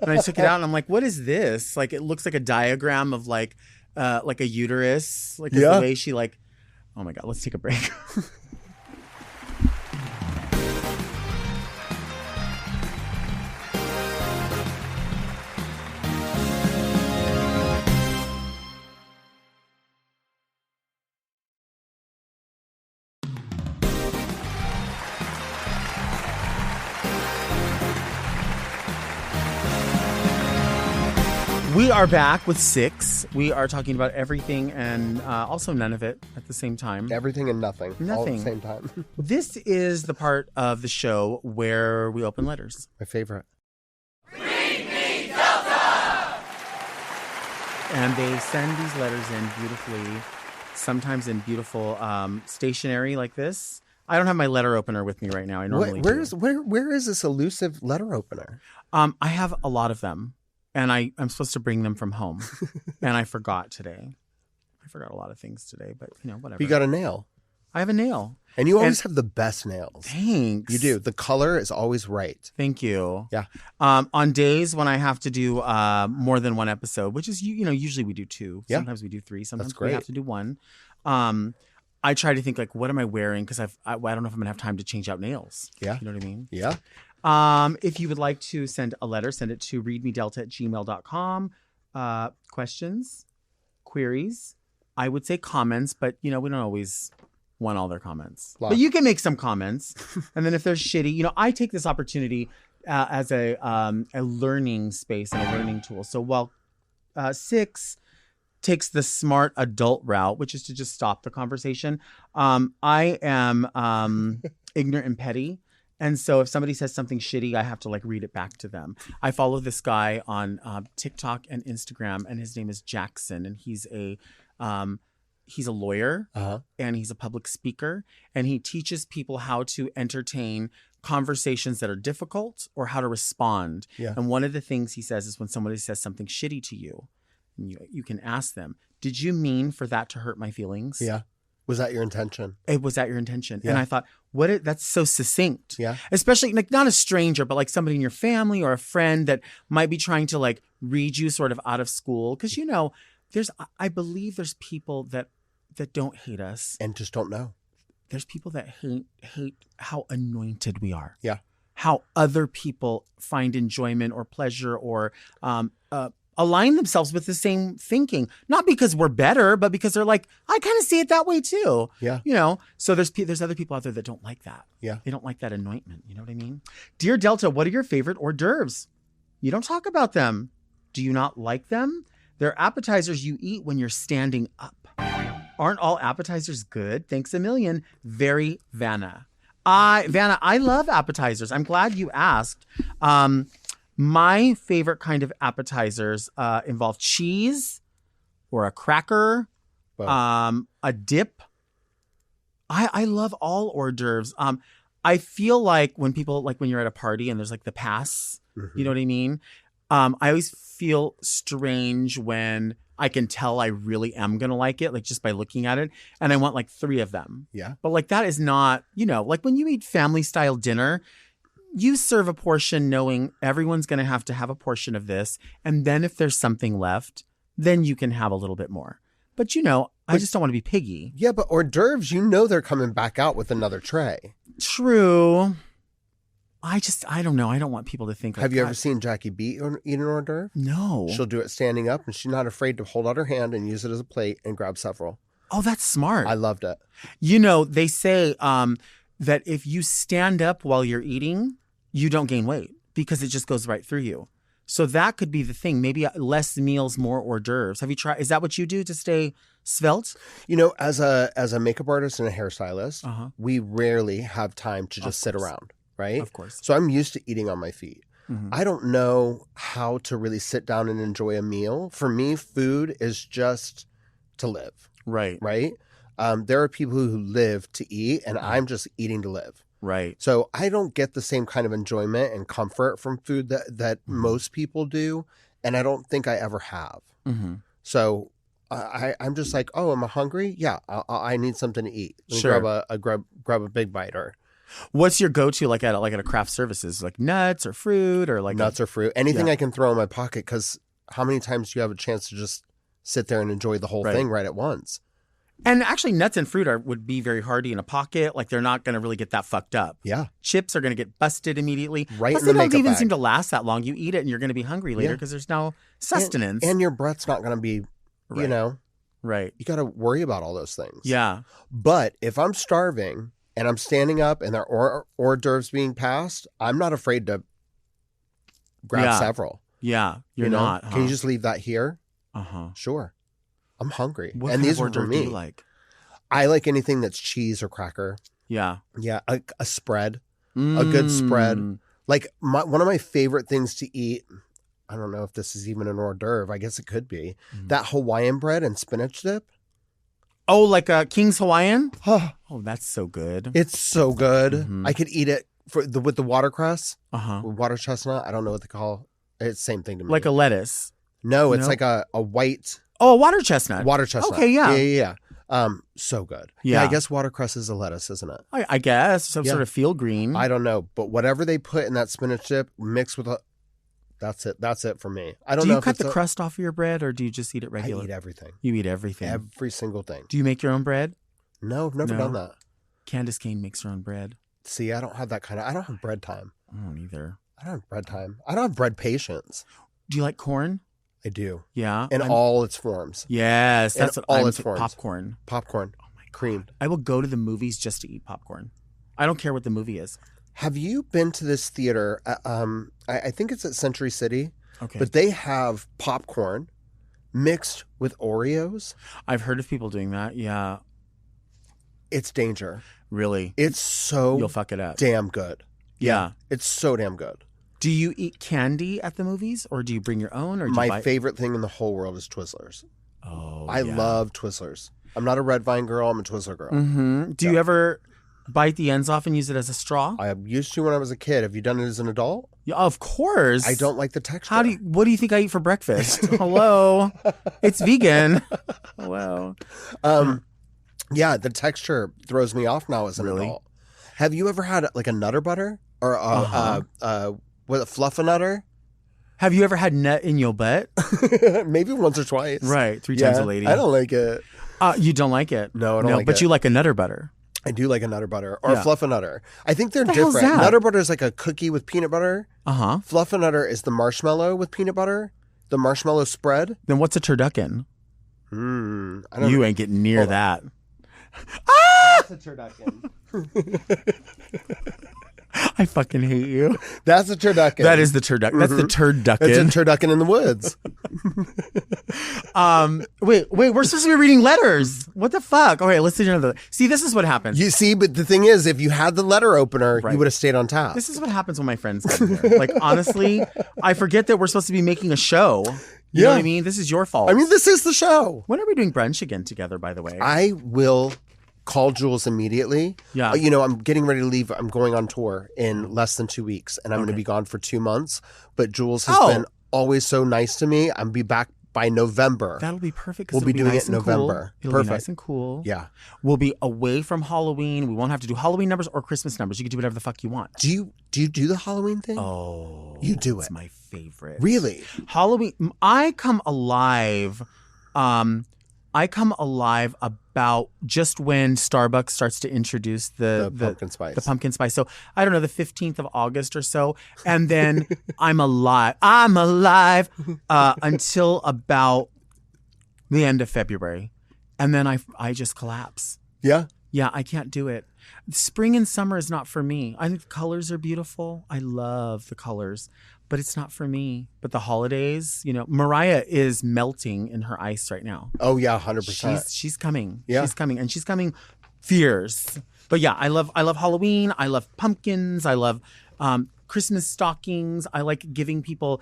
And I took it out and I'm like, what is this? Like, it looks like a diagram of like a uterus. Like the way she like, oh my God, let's take a break. We are back with 6. We are talking about everything and also none of it at the same time. Everything and nothing. Nothing. All at the same time. This is the part of the show where we open letters. My favorite. Read me, Delta! And they send these letters in beautifully, sometimes in beautiful stationery like this. I don't have my letter opener with me right now. I normally do. Where is this elusive letter opener? I have a lot of them. And I'm supposed to bring them from home. And I forgot today. I forgot a lot of things today, but whatever. You got a nail. I have a nail. And you always have the best nails. Thanks. You do. The color is always right. Thank you. Yeah. On days when I have to do more than one episode, which is, usually we do 2. Yeah. Sometimes we do 3. Sometimes That's great. we have to do 1. I try to think like, what am I wearing? Because I don't know if I'm going to have time to change out nails. Yeah. You know what I mean? Yeah. If you would like to send a letter, send it to readmedelta@gmail.com. Questions, queries, I would say comments, but we don't always want all their comments. But you can make some comments. And then if they're shitty, I take this opportunity as a learning space and a learning tool. So while 6 takes the smart adult route, which is to just stop the conversation, I am ignorant and petty. And so if somebody says something shitty, I have to like read it back to them. I follow this guy on TikTok and Instagram, and his name is Jackson, and he's a lawyer and he's a public speaker, and he teaches people how to entertain conversations that are difficult or how to respond. Yeah. And one of the things he says is when somebody says something shitty to you, and you can ask them, "Did you mean for that to hurt my feelings?" Yeah. Was that your intention? It was that your intention. Yeah. And I thought, that's so succinct. Yeah. Especially like not a stranger, but like somebody in your family or a friend that might be trying to like read you sort of out of school. Because I believe there's people that don't hate us. And just don't know. There's people that hate how anointed we are. Yeah. How other people find enjoyment or pleasure or align themselves with the same thinking, not because we're better, but because they're like, I kind of see it that way too. Yeah. So there's other people out there that don't like that. Yeah. They don't like that anointment. You know what I mean? Dear Delta, what are your favorite hors d'oeuvres? You don't talk about them. Do you not like them? They're appetizers you eat when you're standing up. Aren't all appetizers good? Thanks a million. Very Vanna. Vanna, I love appetizers. I'm glad you asked. My favorite kind of appetizers involve cheese or a cracker, a dip. I love all hors d'oeuvres. I feel like when you're at a party and there's like the pass, you know what I mean? I always feel strange when I can tell I really am going to like it, like just by looking at it. And I want like 3 of them. Yeah. But like that is not, like when you eat family style dinner, you serve a portion knowing everyone's going to have a portion of this. And then if there's something left, then you can have a little bit more. But I just don't want to be piggy. Yeah, but hors d'oeuvres, they're coming back out with another tray. True. I don't know. I don't want people to think like, Have you ever seen Jackie B eat an hors d'oeuvre? No. She'll do it standing up, and she's not afraid to hold out her hand and use it as a plate and grab several. Oh, that's smart. I loved it. They say that if you stand up while you're eating, you don't gain weight because it just goes right through you. So that could be the thing. Maybe less meals, more hors d'oeuvres. Have you tried? Is that what you do to stay svelte? As a makeup artist and a hairstylist, we rarely have time to just sit around, right? Of course. So I'm used to eating on my feet. Mm-hmm. I don't know how to really sit down and enjoy a meal. For me, food is just to live. Right. Right? There are people who live to eat, and I'm just eating to live. Right. So I don't get the same kind of enjoyment and comfort from food that most people do, and I don't think I ever have. Mm-hmm. So I'm just like, oh, am I hungry? Yeah, I need something to eat. Let me grab a big bite. What's your go-to like at a craft services? Like nuts or fruit or like nuts or fruit, anything I can throw in my pocket. Because how many times do you have a chance to just sit there and enjoy the whole thing right at once? And actually, nuts and fruit would be very hardy in a pocket. Like they're not going to really get that fucked up. Yeah. Chips are going to get busted immediately. Right. Plus, in the they don't makeup even bag. seem to last that long. You eat it and you're going to be hungry later because there's no sustenance. And your breath's not going to be, you know. Right. You got to worry about all those things. Yeah. But if I'm starving and I'm standing up and there are hors d'oeuvres being passed, I'm not afraid to grab several. Yeah. You're not. Huh? Can you just leave that here? Uh-huh. Sure. I'm hungry. What and kind these of are hors for d'oeuvre me. do you like? I like anything that's cheese or cracker. Yeah. Yeah. A spread. A good spread. Like one of my favorite things to eat, I don't know if this is even an hors d'oeuvre. I guess it could be. That Hawaiian bread and spinach dip. Oh, like a King's Hawaiian? Oh, that's so good. it's so good. I could eat it with the watercress. Uh-huh. Water chestnut. I don't know what they call it. It's the same thing to me. Like a lettuce. No, it's like a white Oh, a water chestnut. water chestnut. Okay, yeah. Yeah. So good. Yeah. I guess watercress is a lettuce, isn't it? I guess. Some sort of field green. I don't know, but whatever they put in that spinach dip mixed with that's it. That's it for me. I don't do know. you if cut it's the crust off of your bread or do you just eat it regular? I eat everything. You eat everything. Every single thing. Do you make your own bread? No, I've never done that. Candace Kane makes her own bread. See, I don't have that I don't have bread time. I don't either. I don't have bread time. I don't have bread patience. Do you like corn? I do. Yeah. In all its forms. Yes. That's In what all I'm its forms. Popcorn. Popcorn. Oh my God. Cream. I will go to the movies just to eat popcorn. I don't care what the movie is. Have you been to this theater? I think it's at Century City. Okay. But they have popcorn mixed with Oreos. I've heard of people doing that. Yeah. It's danger. Really? It's so You'll fuck it up. damn good. Yeah. It's so damn good. Do you eat candy at the movies or do you bring your own? Or do you My buy... favorite thing in the whole world is Twizzlers. Oh, I love Twizzlers. I'm not a Red Vine girl. I'm a Twizzler girl. Mm-hmm. Do you ever bite the ends off and use it as a straw? I used to when I was a kid. Have you done it as an adult? Yeah, of course. I don't like the texture. What do you think I eat for breakfast? Hello. It's vegan. Hello. Yeah, the texture throws me off now as an adult. Have you ever had like a Nutter Butter or what, a Fluff-A-Nutter? Have you ever had nut in your butt? Maybe once or twice. Right, 3 times a lady. I don't like it. You don't like it? No, I don't like it. But you like a Nutter Butter. I do like a Nutter Butter or Yeah. Fluff-A-Nutter. I think they're What the hell's different. that? Nutter Butter is like a cookie with peanut butter. Uh-huh. Fluff-A-Nutter is the marshmallow with peanut butter. The marshmallow spread. Then what's a turducken? I don't You ain't getting near Hold on. that. That's a turducken. I fucking hate you. That's a turducken. That is the turducken. That's the turducken. It's a turducken in the woods. Wait, we're supposed to be reading letters. What the fuck? Okay, let's do another. See, this is what happens. You see, but the thing is, if you had the letter opener, Right. you would have stayed on top. This is what happens when my friends come here. Like, honestly, I forget that we're supposed to be making a show. You know what I mean? This is your fault. I mean, this is the show. When are we doing brunch again together, by the way? I will call Jules immediately. Yeah. I'm getting ready to leave. I'm going on tour in less than 2 weeks, and I'm going to be gone for 2 months. But Jules has been always so nice to me. I'm be back by November. That'll be perfect. 'Cause We'll be it'll doing nice it in and cool. November. It'll be Perfect. nice and cool. Yeah. We'll be away from Halloween. We won't have to do Halloween numbers or Christmas numbers. You can do whatever the fuck you want. Do you do the Halloween thing? Oh, You do it's it. my favorite. Really? Halloween. I come alive. I come alive about just when Starbucks starts to introduce the pumpkin spice. The pumpkin spice. So I don't know, the 15th of August or so, and then I'm alive. I'm alive until about the end of February, and then I just collapse. Yeah. Yeah, I can't do it. Spring and summer is not for me. I think the colors are beautiful. I love the colors, but it's not for me. But the holidays, Mariah is melting in her ice right now. Oh yeah, 100%. She's coming. Yeah. She's coming, and she's coming fierce. But yeah, I love Halloween. I love pumpkins. I love Christmas stockings. I like giving people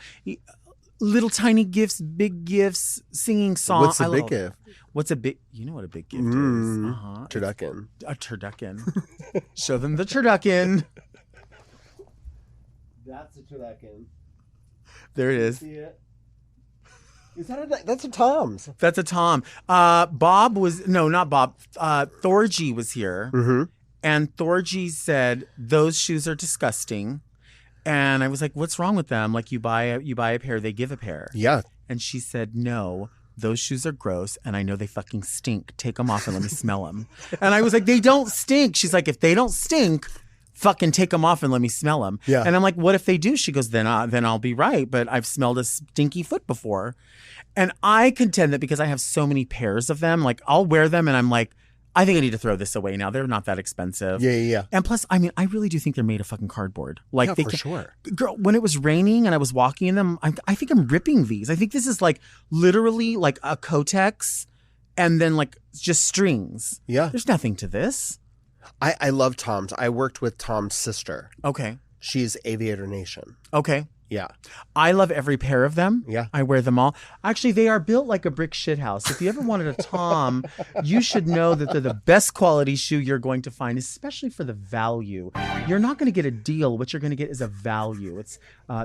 little tiny gifts, big gifts, singing songs. What's a big gift? What's a big? You know what a big gift is? Turducken. A turducken. Show them the turducken. That's a turducken. There it is. See it? That's a Tom's. That's a Tom. Bob was not Bob. Thorgy was here, And Thorgy said, those shoes are disgusting. And I was like, what's wrong with them? Like, you buy a pair, they give a pair. Yeah. And she said, no, those shoes are gross. And I know they fucking stink. Take them off and let me smell them. And I was like, they don't stink. She's like, if they don't stink, fucking take them off and let me smell them. Yeah. And I'm like, what if they do? She goes, then I'll be right. But I've smelled a stinky foot before. And I contend that because I have so many pairs of them, like I'll wear them and I'm like, I think I need to throw this away now. They're not that expensive. Yeah. And plus, I mean, I really do think they're made of fucking cardboard. Like, Yeah, for sure. Girl, when it was raining and I was walking in them, I think I'm ripping these. I think this is like literally like a Kotex and then like just strings. Yeah. There's nothing to this. I love Tom's. I worked with Tom's sister. Okay. She's Aviator Nation. Okay. Yeah. I love every pair of them. Yeah. I wear them all. Actually, they are built like a brick shithouse. If you ever wanted a Tom, you should know that they're the best quality shoe you're going to find, especially for the value. You're not going to get a deal. What you're going to get is a value. It's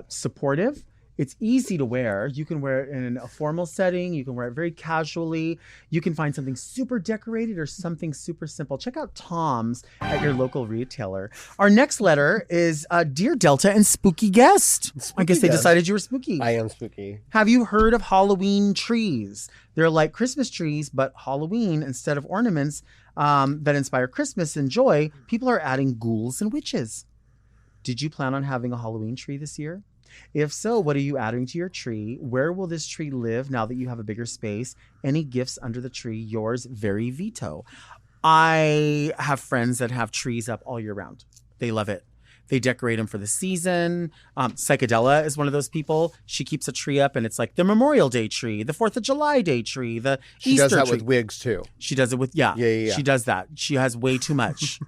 supportive. It's easy to wear. You can wear it in a formal setting. You can wear it very casually. You can find something super decorated or something super simple. Check out Tom's at your local retailer. Our next letter is Dear Delta and Spooky Guest. I guess they decided you were spooky. I am spooky. Have you heard of Halloween trees? They're like Christmas trees, but Halloween, instead of ornaments that inspire Christmas and joy, people are adding ghouls and witches. Did you plan on having a Halloween tree this year? If so, what are you adding to your tree? Where will this tree live now that you have a bigger space? Any gifts under the tree? Yours, Very Vito. I have friends that have trees up all year round. They love it. They decorate them for the season. Psychedella is one of those people. She keeps a tree up and it's like the Memorial Day tree, the 4th of July Day tree, the She Easter does that tree. with wigs too. She does it with, yeah. Yeah. She does that. She has way too much.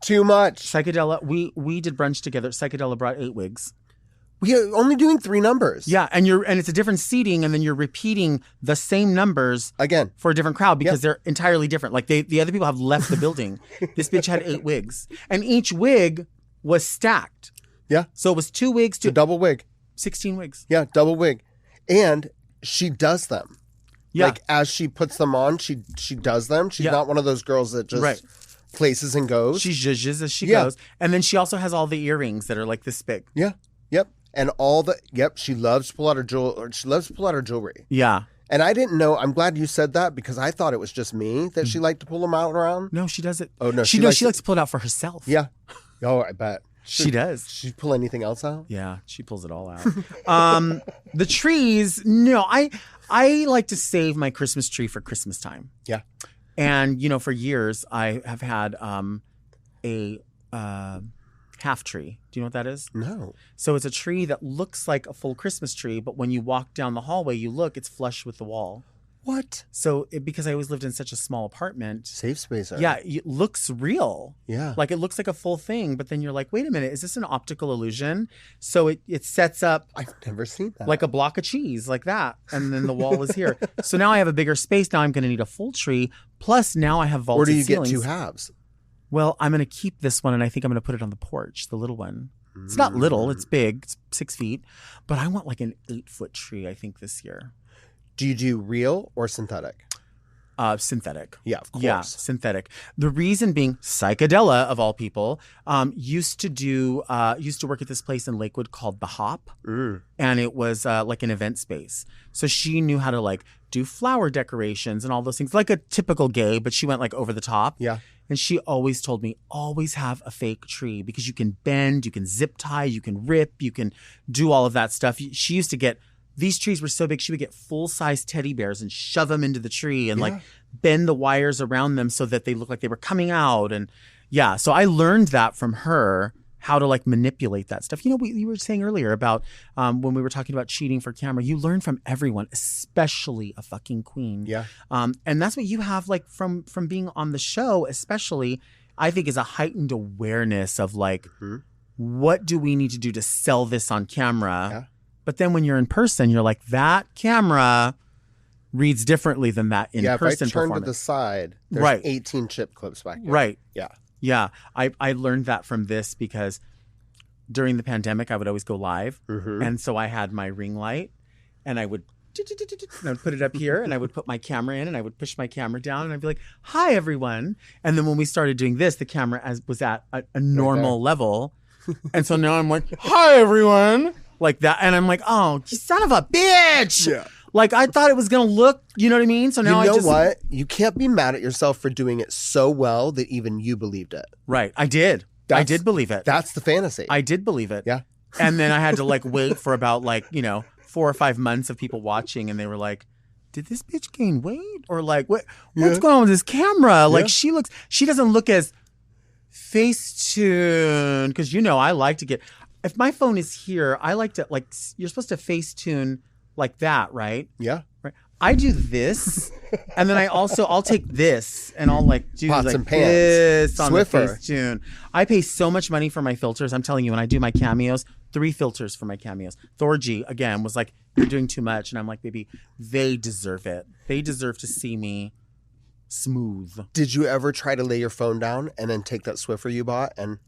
Too much. Psychedella, we did brunch together. Psychedella brought 8 wigs. We are only doing 3 numbers. Yeah, and it's a different seating, and then you're repeating the same numbers Again. for a different crowd because they're entirely different. Like the other people have left the building. This bitch had 8 wigs, and each wig was stacked. Yeah. So it was 2 wigs It's a to double wig. 16 wigs. Yeah, double wig. And she does them. Yeah. Like as she puts them on, she does them. She's not one of those girls that just places and goes. She zhuzhes as she goes, and then she also has all the earrings that are like this big. Yeah. Yep. And all the she loves to pull out her jewelry. She loves to pull out her jewelry. Yeah. And I didn't know. I'm glad you said that because I thought it was just me that she liked to pull them out around. No, she does it. Oh no, she likes to pull it out for herself. Yeah. Oh, I bet she does. She pull anything else out? Yeah, she pulls it all out. The trees, no, I like to save my Christmas tree for Christmas time. Yeah. And for years I have had a half tree. Do you know what that is? No. So it's a tree that looks like a full Christmas tree, but when you walk down the hallway, you look, it's flush with the wall. What? So because I always lived in such a small apartment. Safe space. Yeah, it looks real. Yeah. Like it looks like a full thing, but then you're like, wait a minute, is this an optical illusion? So it sets up I've never seen that. like a block of cheese like that. And then the wall is here. So now I have a bigger space. Now I'm going to need a full tree. Plus now I have vaulted or do you ceilings. get 2 halves? Well, I'm going to keep this one and I think I'm going to put it on the porch, the little one. It's not little, it's big, it's 6 feet. But I want like an 8-foot tree, I think, this year. Do you do real or synthetic? Synthetic. Yeah, of course. Yeah, synthetic. The reason being, Psychedella, of all people, used to work at this place in Lakewood called The Hop. And it was like an event space. So she knew how to like do flower decorations and all those things, like a typical gay, but she went like over the top. Yeah. And she always told me, always have a fake tree because you can bend, you can zip tie, you can rip, you can do all of that stuff. She used to get, these trees were so big, she would get full-size teddy bears and shove them into the tree and like bend the wires around them so that they look like they were coming out. And yeah, so I learned that from her, how to like manipulate that stuff. You were saying earlier about when we were talking about cheating for camera, you learn from everyone, especially a fucking queen. Yeah. And that's what you have like from being on the show, especially, I think, is a heightened awareness of like, what do we need to do to sell this on camera? Yeah. But then when you're in person, you're like, that camera reads differently than that in person if I turn performance. to the side, there's 18 chip clips back here. Right. Yeah. Yeah, I learned that from this because during the pandemic, I would always go live. And so I had my ring light and I would and I would put it up here, and I would put my camera in, and I would push my camera down, and I'd be like, "Hi, everyone." And then when we started doing this, the camera was at a normal level, and so now I'm like, "Hi, everyone," like that, and I'm like, "Oh, you son of a bitch!" Yeah. Like I thought it was gonna look, you know what I mean? So now what? You can't be mad at yourself for doing it so well that even you believed it. Right, I did. I did believe it. That's the fantasy. I did believe it. Yeah. And then I had to like wait for about 4 or 5 months of people watching, and they were like, "Did this bitch gain weight?" Or like, what's going on with this camera? Like she doesn't look as Facetune, because I like to get, if my phone is here, I like to you're supposed to Facetune like that, right? Yeah. Right. I do this, and then I'll take this and I'll do Pots like and pans. this on Swiffer. the Facetune. I pay so much money for my filters. I'm telling you, when I do my cameos, 3 filters for my cameos. Thorgy again was like, "You're doing too much," and I'm like, "Baby, they deserve it. They deserve to see me smooth." Did you ever try to lay your phone down and then take that Swiffer you bought and?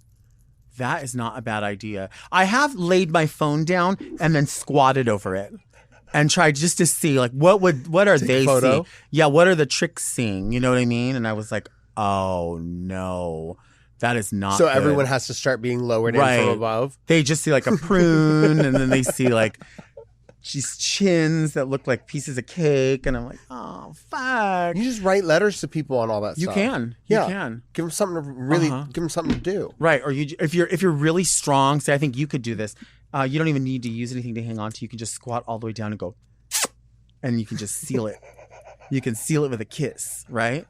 That is not a bad idea. I have laid my phone down and then squatted over it and tried just to see what are they seeing? Yeah, what are the tricks seeing? You know what I mean? And I was like, "Oh no, that is not." So good. everyone has to start being lowered in from above. They just see like a prune, and then they see like these chins that look like pieces of cake, and I'm like, "Oh fuck!" You just write letters to people on all that You stuff. can, Yeah. you can. Give them something to give them something to do. Right, or if you're really strong, say I think you could do this. You don't even need to use anything to hang on to. You can just squat all the way down and go, and you can just seal it. You can seal it with a kiss, right?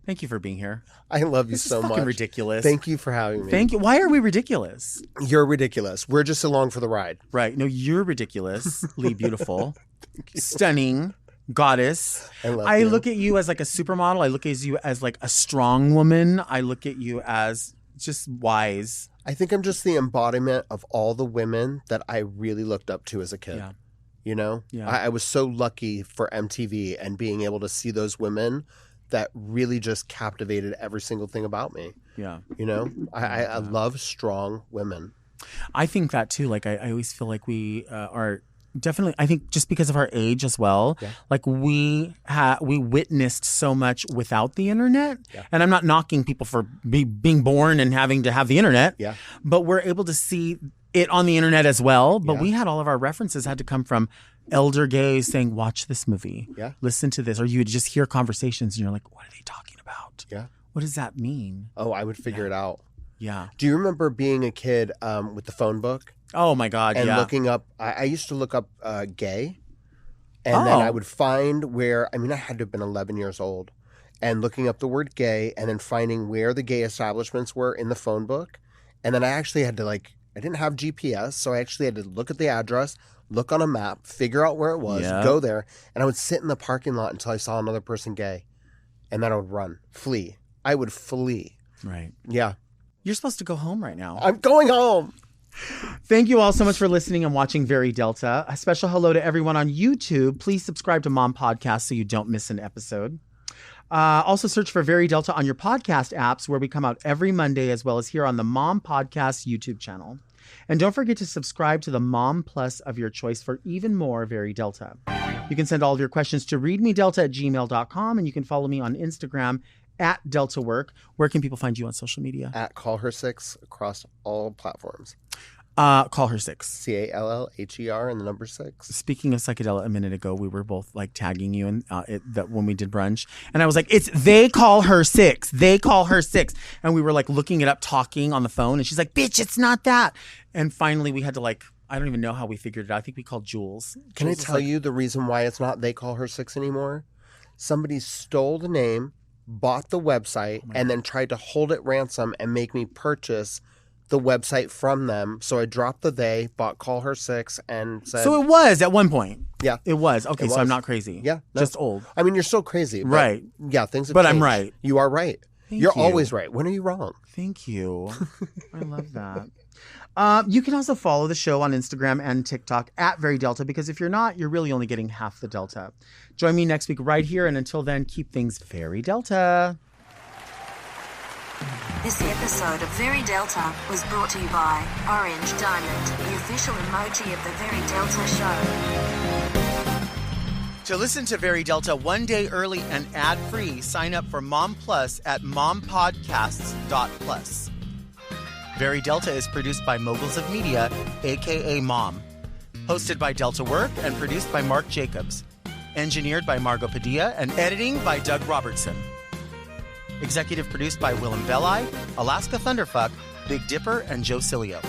Thank you for being here. I love you This so is fucking much. ridiculous. Thank you for having me. Thank you. Why are we ridiculous? You're ridiculous. We're just along for the ride. Right. No, you're ridiculously beautiful, stunning, goddess. I look at you as like a supermodel. I look at you as like a strong woman. I look at you as just wise. I think I'm just the embodiment of all the women that I really looked up to as a kid. Yeah. You know? Yeah. I was so lucky for MTV and being able to see those women that really just captivated every single thing about me. Yeah. You know? I love strong women. I think that too. Like I always feel like we are definitely, I think just because of our age as well, like we witnessed so much without the internet. Yeah. And I'm not knocking people for being born and having to have the internet. Yeah. But we're able to see it on the internet as well. But we had all of our references had to come from elder gays saying, "Watch this movie. Yeah. Listen to this." Or you would just hear conversations and you're like, "What are they talking about? Yeah. What does that mean?" Oh, I would figure it out. Yeah. Do you remember being a kid with the phone book? Oh my God, and looking up, I used to look up gay, and then I would find where, I had to have been 11 years old, and looking up the word gay, and then finding where the gay establishments were in the phone book, and then I actually had to I didn't have GPS, so I actually had to look at the address, look on a map, figure out where it was, go there, and I would sit in the parking lot until I saw another person gay, and then I would run, flee. I would flee. Right. Yeah. You're supposed to go home right now. I'm going home. Thank you all so much for listening and watching Very Delta. A special hello to everyone on YouTube. Please subscribe to Mom Podcast so you don't miss an episode. Also search for Very Delta on your podcast apps where we come out every Monday, as well as here on the Mom Podcast YouTube channel. And don't forget to subscribe to the Mom Plus of your choice for even more Very Delta. You can send all of your questions to readmedelta@gmail.com, and you can follow me on Instagram @DeltaWork. Where can people find you on social media? @CallHer6 across all platforms. Call her 6. CALLHER and the number 6. Speaking of psychedelic, a minute ago, we were both tagging you in that when we did brunch, and I was like, they call her 6. They call her 6, and we were looking it up, talking on the phone, and she's like, "Bitch, it's not that." And finally, we had to I don't even know how we figured it out. I think we called Jules. Can I tell you the reason why it's not they call her 6 anymore? Somebody stole the name, bought the website, and then tried to hold it ransom and make me purchase the website from them. So I dropped the they, bought Call Her 6, and said... So it was at one point. Yeah. It was. Okay, so I'm not crazy. Yeah. No. Just old. You're still crazy. But right. Yeah, things have But changed. I'm right. You are right. You're always right. When are you wrong? Thank you. I love that. You can also follow the show on Instagram and TikTok @VeryDelta, because if you're not, you're really only getting half the Delta. Join me next week right here, and until then, keep things very Delta. This episode of Very Delta was brought to you by Orange Diamond, the official emoji of the Very Delta show. To listen to Very Delta one day early and ad-free, sign up for Mom Plus at mompodcasts.plus. Very Delta is produced by Moguls of Media, a.k.a. Mom. Hosted by Delta Work and produced by Mark Jacobs. Engineered by Margot Padilla and editing by Doug Robertson. Executive produced by Willem Belli, Alaska Thunderfuck, Big Dipper, and Joe Cilio.